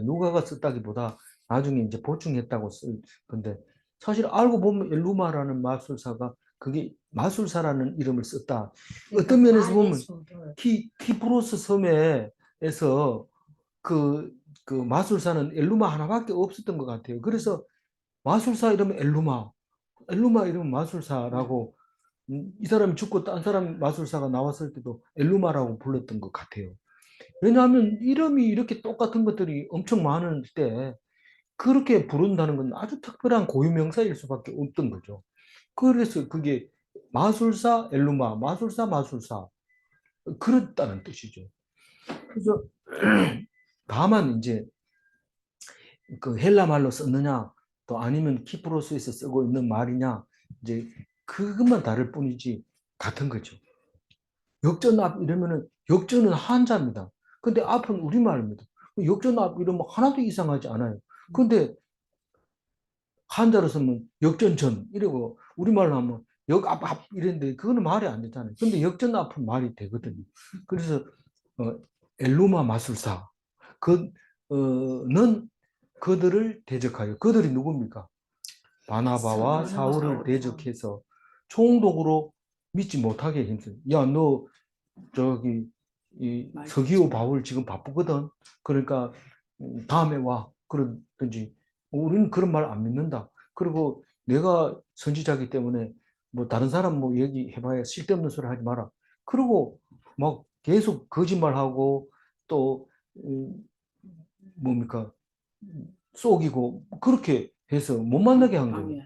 누가가 썼다기보다 나중에 이제 보충했다고 쓸 건데 사실 알고 보면 엘루마라는 마술사가 그게 마술사라는 이름을 썼다. 어떤 면에서 보면 키프로스 섬에서 그 마술사는 엘루마 하나밖에 없었던 것 같아요. 그래서 마술사 이름은 엘루마 이름은 마술사라고 이 사람이 죽고 딴 사람 마술사가 나왔을 때도 엘루마라고 불렀던 것 같아요. 왜냐하면 이름이 이렇게 똑같은 것들이 엄청 많을 때 그렇게 부른다는 건 아주 특별한 고유명사일 수밖에 없던 거죠. 그래서 그게 마술사 엘루마, 마술사 그렇다는 뜻이죠. 그래서 다만 이제 그 헬라 말로 썼느냐 또 아니면 키프로스에서 쓰고 있는 말이냐 이제 그것만 다를 뿐이지 같은 거죠. 역전 앞 이러면은 역전은 한자입니다. 근데 앞은 우리말입니다. 역전 앞 이러면 하나도 이상하지 않아요. 근데 한자로 쓰면 역전 전 이러고 우리말로 하면 역앞 이랬는데 그거는 말이 안 되잖아요. 근데 역전 앞은 말이 되거든요. 그래서 엘루마 마술사 그는 그들을 대적하여 그들이 누굽니까? 바나바와 사울을 대적해서 총독으로 믿지 못하게 힘써요. 야, 너 저기 이 서기오 바울 지금 바쁘거든. 그러니까 다음에 와. 그러든지 우리는 그런 말 안 믿는다. 그리고 내가 선지자기 때문에 뭐 다른 사람 뭐 얘기해봐야 쓸데없는 소리 하지 마라. 그리고 막 계속 거짓말하고 또 뭡니까 속이고 그렇게 해서 못 만나게 한 거예요.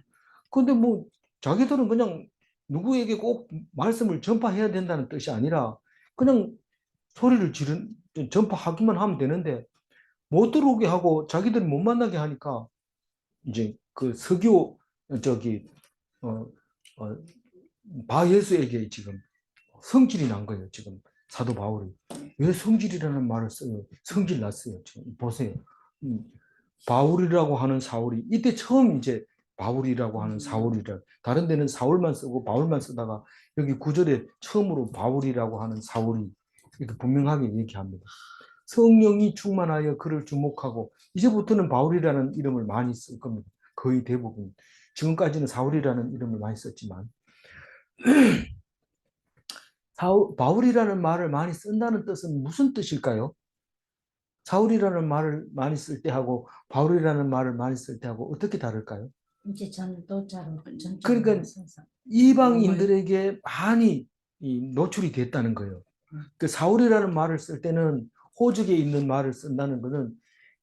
근데 뭐 자기들은 그냥 누구에게 꼭 말씀을 전파해야 된다는 뜻이 아니라 그냥 소리를 전파하기만 하면 되는데 못 들어오게 하고 자기들이 못 만나게 하니까 이제 그 서교 저기 어, 어, 바예수에게 지금 성질이 난 거예요. 지금 사도 바울이 왜 성질이라는 말을 써요? 성질 났어요. 지금 보세요. 바울이라고 하는 사울이 이때 처음 이제 바울이라고 하는 사울이라 다른 데는 사울만 쓰고 바울만 쓰다가 여기 구절에 처음으로 바울이라고 하는 사울이 이렇게 분명하게 얘기합니다. 성령이 충만하여 그를 주목하고 이제부터는 바울이라는 이름을 많이 쓸 겁니다. 거의 대부분. 지금까지는 사울이라는 이름을 많이 썼지만 바울이라는 말을 많이 쓴다는 뜻은 무슨 뜻일까요? 사울이라는 말을 많이 쓸 때하고 바울이라는 말을 많이 쓸 때하고 어떻게 다를까요? 이제 전도자로 그러니까 이방인들에게 많이 노출이 됐다는 거예요. 그 사울이라는 말을 쓸 때는 호적에 있는 말을 쓴다는 것은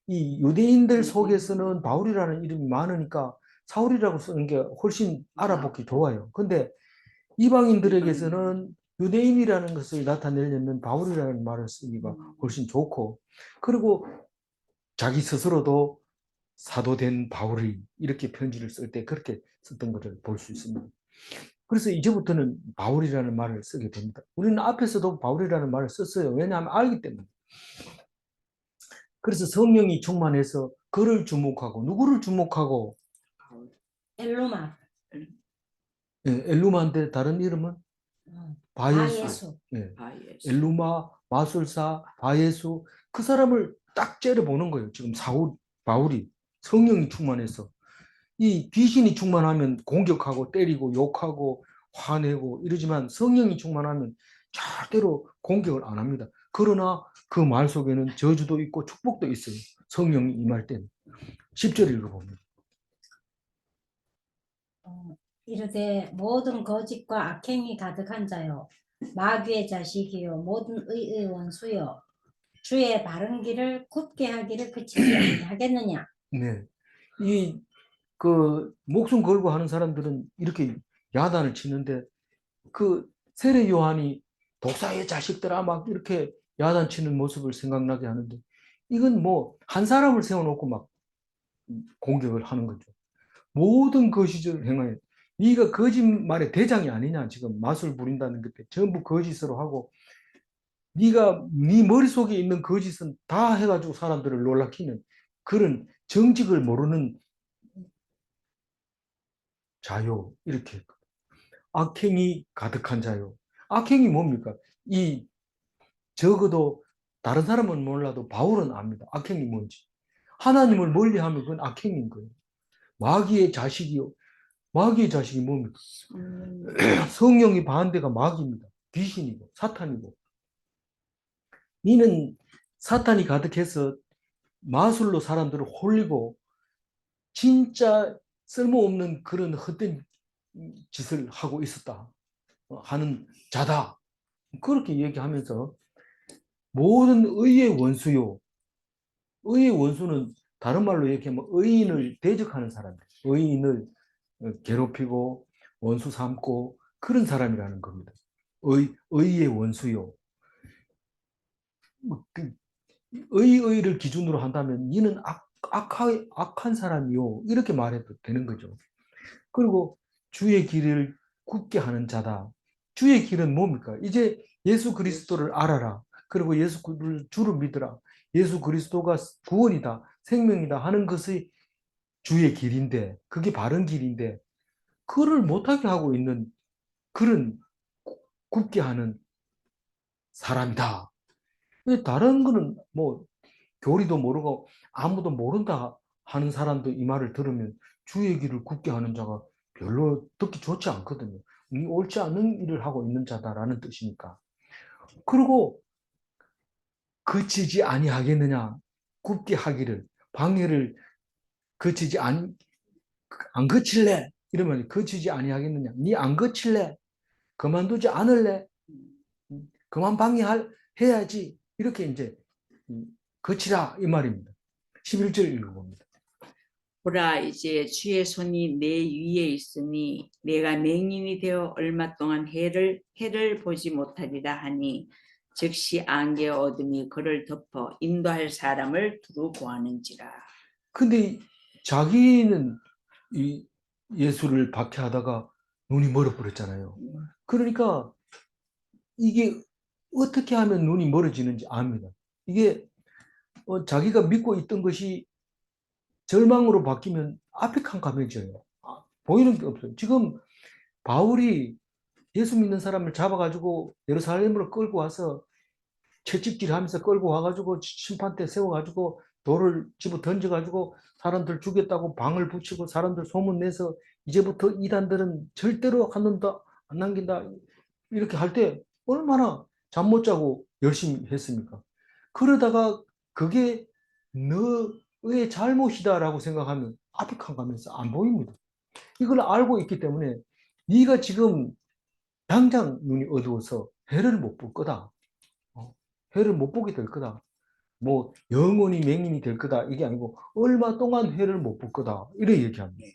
이 유대인들 속에서는 바울이라는 이름이 많으니까 사울이라고 쓰는 게 훨씬 알아보기 좋아요. 근데 이방인들에게서는 유대인이라는 것을 나타내려면 바울이라는 말을 쓰기가 훨씬 좋고 그리고 자기 스스로도 사도된 바울이 이렇게 편지를 쓸 때 그렇게 썼던 것을 볼 수 있습니다. 그래서 이제부터는 바울이라는 말을 쓰게 됩니다. 우리는 앞에서도 바울이라는 말을 썼어요. 왜냐하면 알기 때문에. 그래서 성령이 충만해서 그를 주목하고 누구를 주목하고 엘루마 엘루마인데 다른 이름은 바예수. 엘루마, 마술사, 바예수 그 사람을 딱 째려보는 거예요. 지금 바울이 성령이 충만해서 이 귀신이 충만하면 공격하고 때리고 욕하고 화내고 이러지만 성령이 충만하면 절대로 공격을 안 합니다. 그러나 그 말 속에는 저주도 있고 축복도 있어요. 성령이 임할 때는. 10절 읽어봅니다. 이르되 모든 거짓과 악행이 가득한 자요 마귀의 자식이요 모든 의의 원수요 주의 바른 길을 굳게 하기를 그치지 아니하겠느냐. 네. 목숨 걸고 하는 사람들은 이렇게 야단을 치는데 그 세례 요한이 독사의 자식들아 막 이렇게 야단치는 모습을 생각나게 하는데 이건 뭐 한 사람을 세워놓고 막 공격을 하는 거죠. 모든 거짓을 행하여 네가 거짓말의 대장이 아니냐 지금 마술 부린다는 것 전부 거짓으로 하고 네가 네 머릿속에 있는 거짓은 다 해가지고 사람들을 놀라키는 그런 정직을 모르는 자요 이렇게 악행이 가득한 자요. 악행이 뭡니까? 이 적어도 다른 사람은 몰라도 바울은 압니다. 악행이 뭔지. 하나님을 멀리하면 그건 악행인 거예요. 마귀의 자식이요. 마귀의 자식이 뭡니까? 성령이 반대가 마귀입니다. 귀신이고 사탄이고. 니는 사탄이 가득해서 마술로 사람들을 홀리고 진짜 쓸모없는 그런 헛된 짓을 하고 있었다 하는 자다. 그렇게 얘기하면서 모든 의의 원수요. 의의 원수는 다른 말로 얘기하면 의인을 대적하는 사람들. 의인을 괴롭히고 원수 삼고 그런 사람이라는 겁니다. 의의 원수요. 의를 기준으로 한다면 니는 악한 사람이요. 이렇게 말해도 되는 거죠. 그리고 주의 길을 굳게 하는 자다. 주의 길은 뭡니까? 이제 예수 그리스도를 알아라. 그리고 예수 주를 믿으라. 예수 그리스도가 구원이다, 생명이다 하는 것이 주의 길인데, 그게 바른 길인데, 그를 못하게 하고 있는 그런 굳게 하는 사람이다. 다른 거는 뭐 교리도 모르고 아무도 모른다 하는 사람도 이 말을 들으면 주의 길을 굳게 하는 자가 별로 듣기 좋지 않거든요. 이 옳지 않은 일을 하고 있는 자다라는 뜻이니까. 그리고 그치지 아니하겠느냐, 굳게 하기를, 방해를 그치지 안 그칠래? 이러면 그치지 아니하겠느냐, 니 안 그칠래? 그만두지 않을래? 그만 해야지. 이렇게 이제 그치라 이 말입니다. 11절 읽어봅니다. 보라, 이제 주의 손이 내 위에 있으니 내가 맹인이 되어 얼마 동안 해를 보지 못하리라 하니 즉시 안개 어둠이 그를 덮어 인도할 사람을 두루 구하는지라. 근데 자기는 이 예수를 박해하다가 눈이 멀어버렸잖아요. 그러니까 이게 어떻게 하면 눈이 멀어지는지 압니다. 이게 자기가 믿고 있던 것이 절망으로 바뀌면 앞이 캄캄해져요. 보이는 게 없어요. 지금 바울이 예수 믿는 사람을 잡아가지고 예루살렘으로 끌고 와서 채찍질하면서 끌고 와가지고 심판대 세워가지고 돌을 집어 던져가지고 사람들 죽였다고 방을 붙이고 사람들 소문내서 이제부터 이단들은 절대로 한 놈도 안 남긴다 이렇게 할 때 얼마나 잠 못 자고 열심히 했습니까? 그러다가 그게 너의 잘못이다라고 생각하면 앞이 캄캄해서 안 보입니다. 이걸 알고 있기 때문에 네가 지금 당장 눈이 어두워서 해를 못 볼 거다. 해를 못 보게 될 거다. 뭐 영원히 맹인이 될 거다. 이게 아니고 얼마 동안 해를 못 볼 거다. 이렇게 얘기합니다.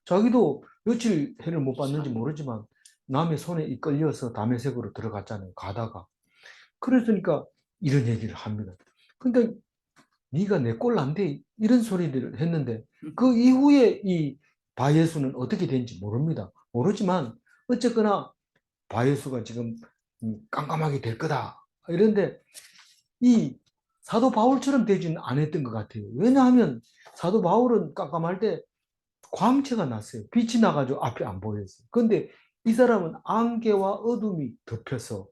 자기도 며칠 해를 못 봤는지 모르지만 남의 손에 이끌려서 다메섹으로 들어갔잖아요. 가다가. 그랬으니까 이런 얘기를 합니다. 근데 네가 내 꼴 안 돼. 이런 소리들을 했는데 그 이후에 이 바예수는 어떻게 된지 모릅니다. 모르지만 어쨌거나 바예수가 지금 깜깜하게 될 거다. 이런데 이 사도 바울처럼 되지는 않았던 것 같아요. 왜냐하면 사도 바울은 깜깜할 때 광채가 났어요. 빛이 나가지고 앞이 안 보였어요. 근데 이 사람은 안개와 어둠이 덮여서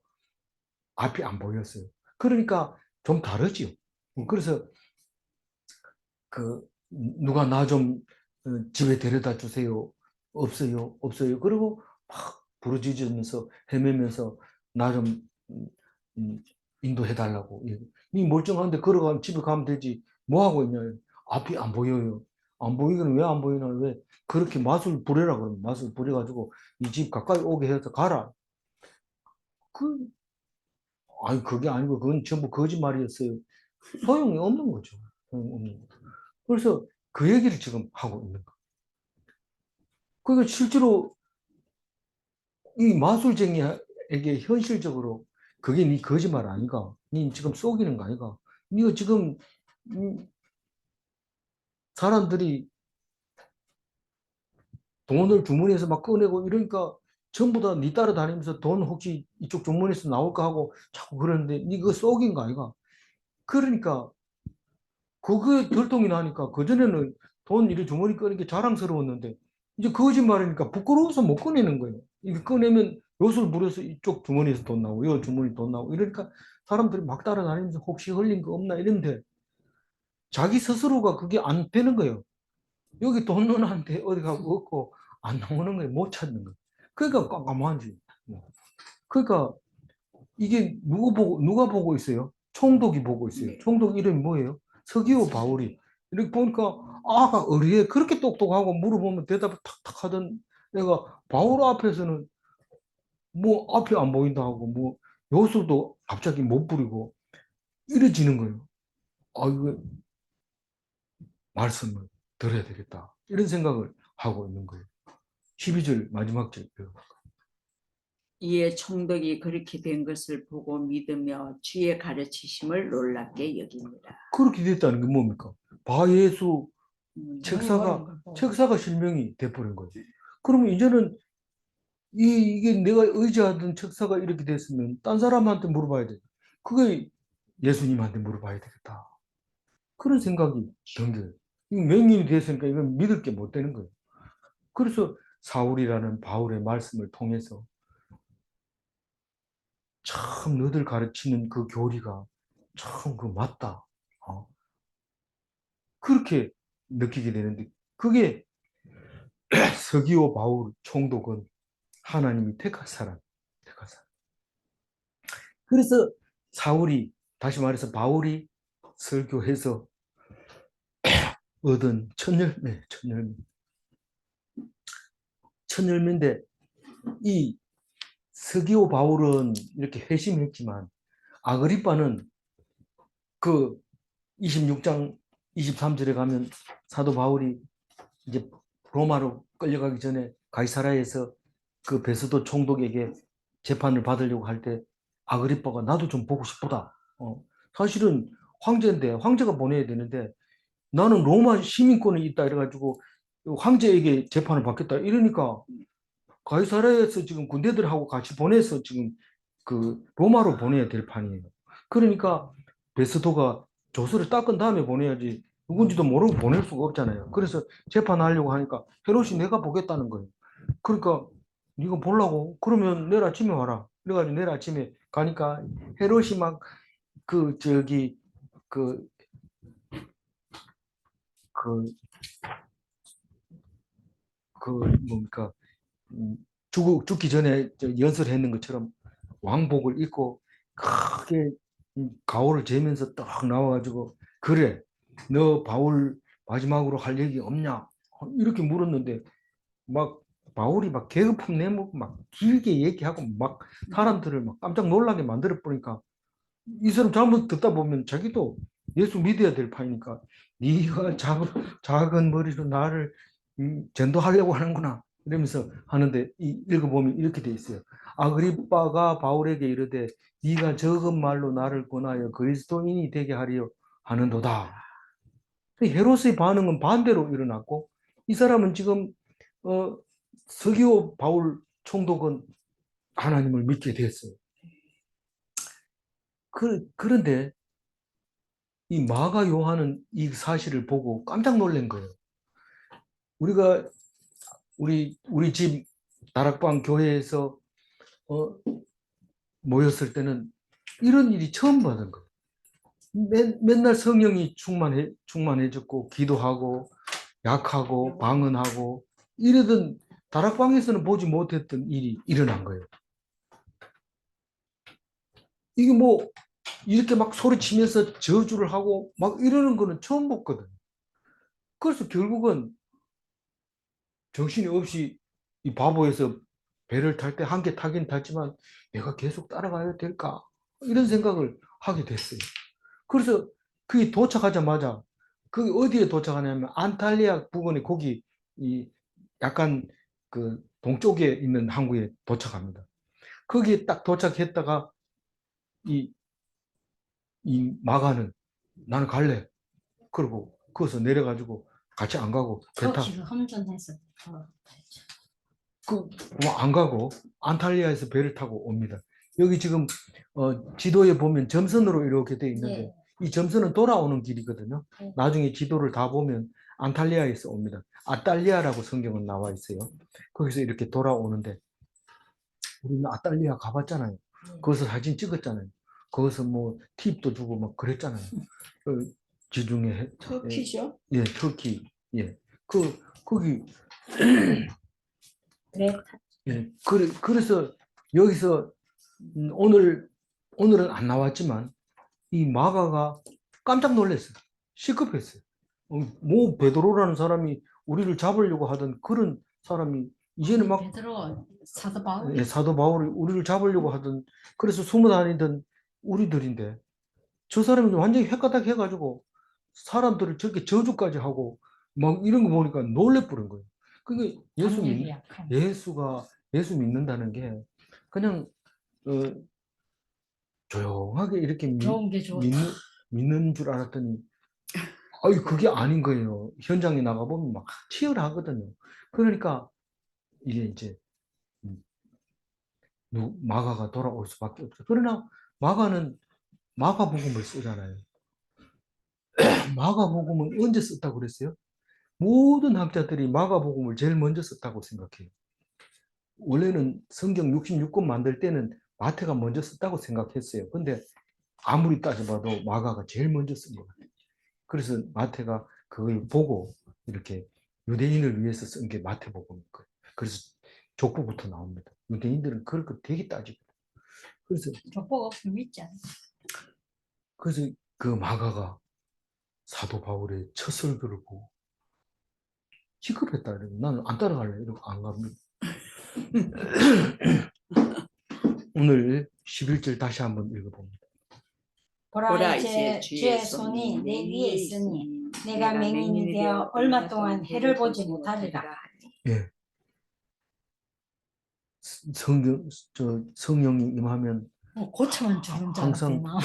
앞이 안 보였어요. 그러니까 좀 다르지요. 그래서 누가 나 좀 집에 데려다 주세요. 없어요, 없어요. 그리고 막 부르짖으면서 헤매면서 나 좀 인도해 달라고. 이 멀쩡한데 걸어가면 집에 가면 되지. 뭐 하고 있냐? 앞이 안 보여요. 안 보이기는 왜 안 보이나? 왜 그렇게 마술 부려라 그러면 마술 부려가지고 이 집 가까이 오게 해서 가라. 아니 그게 아니고 그건 전부 거짓말이었어요. 소용이 없는 거죠. 소용이 없는 거죠. 그래서 그 얘기를 지금 하고 있는 거예요. 그러니까 실제로 이 마술쟁이에게 현실적으로 그게 네 거짓말 아니가? 네 지금 속이는 거 아니가? 네가 지금 사람들이 돈을 주머니에서 막 꺼내고 이러니까 전부 다 네 따라다니면서 돈 혹시 이쪽 주머니에서 나올까 하고 자꾸 그러는데 네 그거 속인 거 아이가? 그러니까 그게 들통이 나니까 그전에는 돈 이리 주머니 꺼는 게 자랑스러웠는데 이제 거짓말이니까 부끄러워서 못 꺼내는 거예요. 이게 꺼내면 요술 부려서 이쪽 주머니에서 돈 나오고 이 주머니 돈 나오고 이러니까 사람들이 막 따라다니면서 혹시 흘린 거 없나 이런데 자기 스스로가 그게 안 되는 거예요. 여기 돈 넣어놨는데 어디 가고 없고 안 나오는 거예요. 못 찾는 거예요. 그러니까 깜깜한지. 뭐. 그러니까 이게 누가 보고 있어요? 총독이 보고 있어요. 총독 이름이 뭐예요? 서기오 바울이. 이렇게 보니까 아가 어리에 그렇게 똑똑하고 물어보면 대답을 탁탁 하던 내가 바울 앞에서는 뭐 앞이 안 보인다 하고 뭐 요술도 갑자기 못 부리고 이래지는 거예요. 아 이거 말씀을 들어야 되겠다. 이런 생각을 하고 있는 거예요. 12절 마지막 절. 이에 총독이 그렇게 된 것을 보고 믿으며 주의 가르치심을 놀랍게 여깁니다. 그렇게 됐다는 게 뭡니까? 바예수 책사가 뭐, 책사가 실명이 돼버린 거지. 그러면 이제는 이게 내가 의지하던 책사가 이렇게 됐으면 딴 사람한테 물어봐야 돼. 그게 예수님한테 물어봐야 되겠다. 그런 생각이 든 거예요. 이거 맹인이 됐으니까 이건 믿을 게 못 되는 거예요. 그래서 사울이라는 바울의 말씀을 통해서 참 너들 가르치는 그 교리가 참 그 맞다. 그렇게 느끼게 되는데 그게 서기오 바울 총독은 하나님이 택한 사람, 택한 사람. 그래서 사울이 다시 말해서 바울이 설교해서 얻은 첫 열매, 첫 열매인데 이 서기오 바울은 이렇게 회심했지만 아그리빠는 그 26장 23절에 가면 사도 바울이 이제 로마로 끌려가기 전에 가이사라에서 그 베스도 총독에게 재판을 받으려고 할 때 아그리빠가 나도 좀 보고 싶다. 사실은 황제인데 황제가 보내야 되는데 나는 로마 시민권이 있다 이래가지고 황제에게 재판을 받겠다 이러니까 가이사라에서 지금 군대들하고 같이 보내서 지금 그 로마로 보내야 될 판이에요. 그러니까 베스도가 조서를 닦은 다음에 보내야지 누군지도 모르고 보낼 수가 없잖아요. 그래서 재판하려고 하니까 헤롯이 내가 보겠다는 거예요. 그러니까 네가 보려고? 그러면 내일 아침에 와라. 그래가지고 내일 아침에 가니까 헤롯이 막 그 저기 그 그 그 뭡니까 죽기 전에 연설했는 것처럼 왕복을 입고 크게 가오를 재면서 딱 나와가지고 그래 너 바울 마지막으로 할 얘기 없냐 이렇게 물었는데 막 바울이 막 계급품 내먹고 막 길게 얘기하고 막 사람들을 막 깜짝 놀라게 만들어 버리니까 이 사람 잘못 듣다 보면 자기도 예수 믿어야 될 판이니까 네가 작은 머리로 나를 전도하려고 하는구나 이러면서 하는데 읽어보면 이렇게 돼 있어요. 아그리빠가 바울에게 이르되 네가 적은 말로 나를 권하여 그리스도인이 되게 하려 하는도다. 헤롯의 반응은 반대로 일어났고 이 사람은 지금 서기오 바울 총독은 하나님을 믿게 됐어요. 그런데 이 마가 요한은 이 사실을 보고 깜짝 놀란 거예요. 우리가 우리 집 다락방 교회에서 어, 모였을 때는 이런 일이 처음 받은 거예요. 맨날 성령이 충만해졌고 기도하고 약하고 방언하고 이러던 다락방에서는 보지 못했던 일이 일어난 거예요. 이게 뭐 이렇게 막 소리치면서 저주를 하고 막 이러는 거는 처음 봤거든. 그래서 결국은 정신이 없이 이 바보에서 배를 탈 때 한 개 타긴 탔지만 내가 계속 따라가야 될까? 이런 생각을 하게 됐어요. 그래서 그게 도착하자마자 그게 어디에 도착하냐면 안탈리아 부근에 거기 이 약간 그 동쪽에 있는 항구에 도착합니다. 거기에 딱 도착했다가 이, 이 마가는 나는 갈래. 그리고 거기서 내려가지고 같이 안 가고 배 타. 터키가 험준해서 안 가고 안탈리아에서 배를 타고 옵니다. 여기 지금 지도에 보면 점선으로 이렇게 돼 있는데 예. 이 점선은 돌아오는 길이거든요. 예. 나중에 지도를 다 보면 안탈리아에서 옵니다. 아탈리아라고 성경은 나와 있어요. 거기서 이렇게 돌아오는데 우리는 아탈리아 가봤잖아요. 거기서 사진 찍었잖아요. 거기서 뭐 팁도 주고 막 그랬잖아요. 지중해 터키죠? 예, 터키 예, 거기 그래 예, 그래서 여기서 오늘은 안 나왔지만 이 마가가 깜짝 놀랐어요. 시급했어요. 뭐 베드로라는 사람이 우리를 잡으려고 하던 그런 사람이 이제는 막 베드로 사도 바울 예, 사도 바울이 우리를 잡으려고 하던 그래서 숨어 다니던 우리들인데 저 사람이 완전히 헷가닥 해가지고 사람들을 저렇게 저주까지 하고 막 이런 거 보니까 놀래 뿌린 거예요. 그게 담력이 약한 예수 믿는다는 게 그냥 어, 조용하게 이렇게 좋은 게 좋다. 믿는 줄 알았더니 아이 그게 아닌 거예요. 현장에 나가 보면 막 치열하거든요. 그러니까 이게 이제 음, 마가가 돌아올 수밖에 없어요. 그러나 마가는 마가복음을 쓰잖아요. 마가복음은 언제 썼다고 그랬어요? 모든 학자들이 마가복음을 제일 먼저 썼다고 생각해요. 원래는 성경 66권 만들 때는 마태가 먼저 썼다고 생각했어요. 근데 아무리 따져봐도 마가가 제일 먼저 쓴 것 같아요. 그래서 마태가 그걸 보고 이렇게 유대인을 위해서 쓴 게 마태복음인 거예요. 그래서 족보부터 나옵니다. 유대인들은 그걸 되게 따지거든요. 그래서 족보가 없으면 믿지 않아. 그래서 그 마가가 사도 바울의 첫 설교를 보고 시급했다. 이러고 나는 안 따라갈래. 이러고 안 갑니다. 오늘 11절 다시 한번 읽어봅니다. 보라 이제 주의 손이 내 위에 있으니 내가 맹인이 되어 얼마 동안 해를 보지 못하리라. 예. 성령이 임하면 고쳐만 주는 줄 항상 알았구나.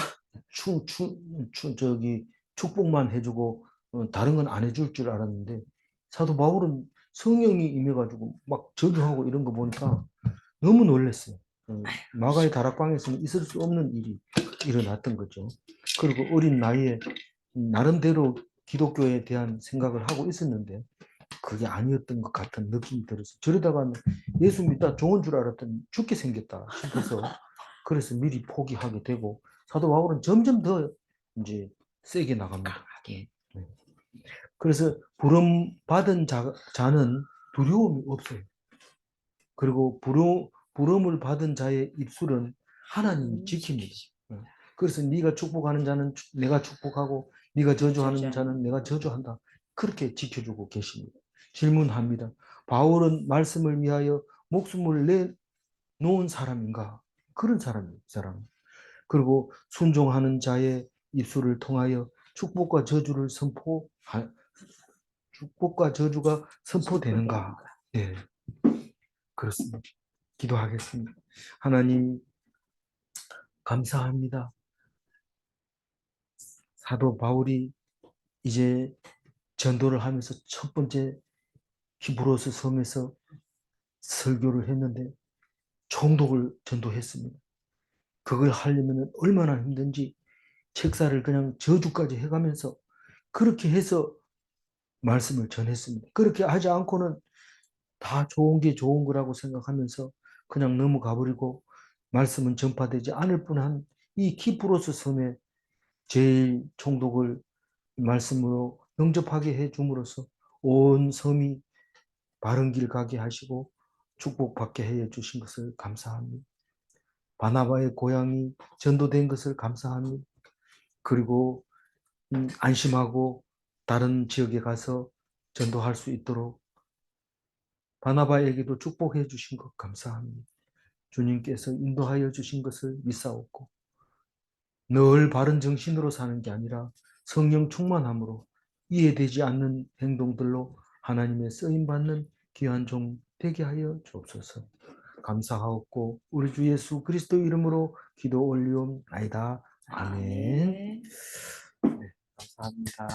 저기 축복만 해주고 다른 건 안 해줄 줄 알았는데 사도 바울은 성령이 임해가지고 막 저주하고 이런 거 보니까 너무 놀랐어요. 마가의 다락방에서는 있을 수 없는 일이 일어났던 거죠. 그리고 어린 나이에 나름대로 기독교에 대한 생각을 하고 있었는데 그게 아니었던 것 같은 느낌이 들어서 저러다가 예수 믿다 좋은 줄 알았더니 죽게 생겼다 싶어서 그래서 미리 포기하게 되고 사도 바울은 점점 더 이제 세게 나갑니다. 네. 그래서 부름 받은 자는 두려움이 없어요. 그리고 부름을 받은 자의 입술은 하나님이 지킵니다. 그래서 네가 축복하는 자는 내가 축복하고 네가 저주하는 자는 내가 저주한다. 그렇게 지켜주고 계십니다. 질문합니다. 바울은 말씀을 위하여 목숨을 내놓은 사람인가? 그런 사람이에요. 사람. 그리고 순종하는 자의 입술을 통하여 축복과 저주가 선포되는가? 네, 그렇습니다. 기도하겠습니다. 하나님 감사합니다. 사도 바울이 이제 전도를 하면서 첫 번째 히브리서 섬에서 설교를 했는데 총독을 전도했습니다. 그걸 하려면 얼마나 힘든지 책사를 그냥 저주까지 해가면서 그렇게 해서 말씀을 전했습니다. 그렇게 하지 않고는 다 좋은 게 좋은 거라고 생각하면서 그냥 넘어가 버리고 말씀은 전파되지 않을 뻔한 이 키프로스 섬에 제일 총독을 말씀으로 영접하게 해 줌으로써 온 섬이 바른 길 가게 하시고 축복받게 해 주신 것을 감사합니다. 바나바의 고향이 전도된 것을 감사합니다. 그리고 안심하고 다른 지역에 가서 전도할 수 있도록 바나바에게도 축복해 주신 것 감사합니다. 주님께서 인도하여 주신 것을 믿사옵고 늘 바른 정신으로 사는 게 아니라 성령 충만함으로 이해되지 않는 행동들로 하나님의 쓰임받는 귀한 종 되게 하여 주옵소서. 감사하옵고 우리 주 예수 그리스도 이름으로 기도 올리옵나이다. 아멘. 네. 감사합니다.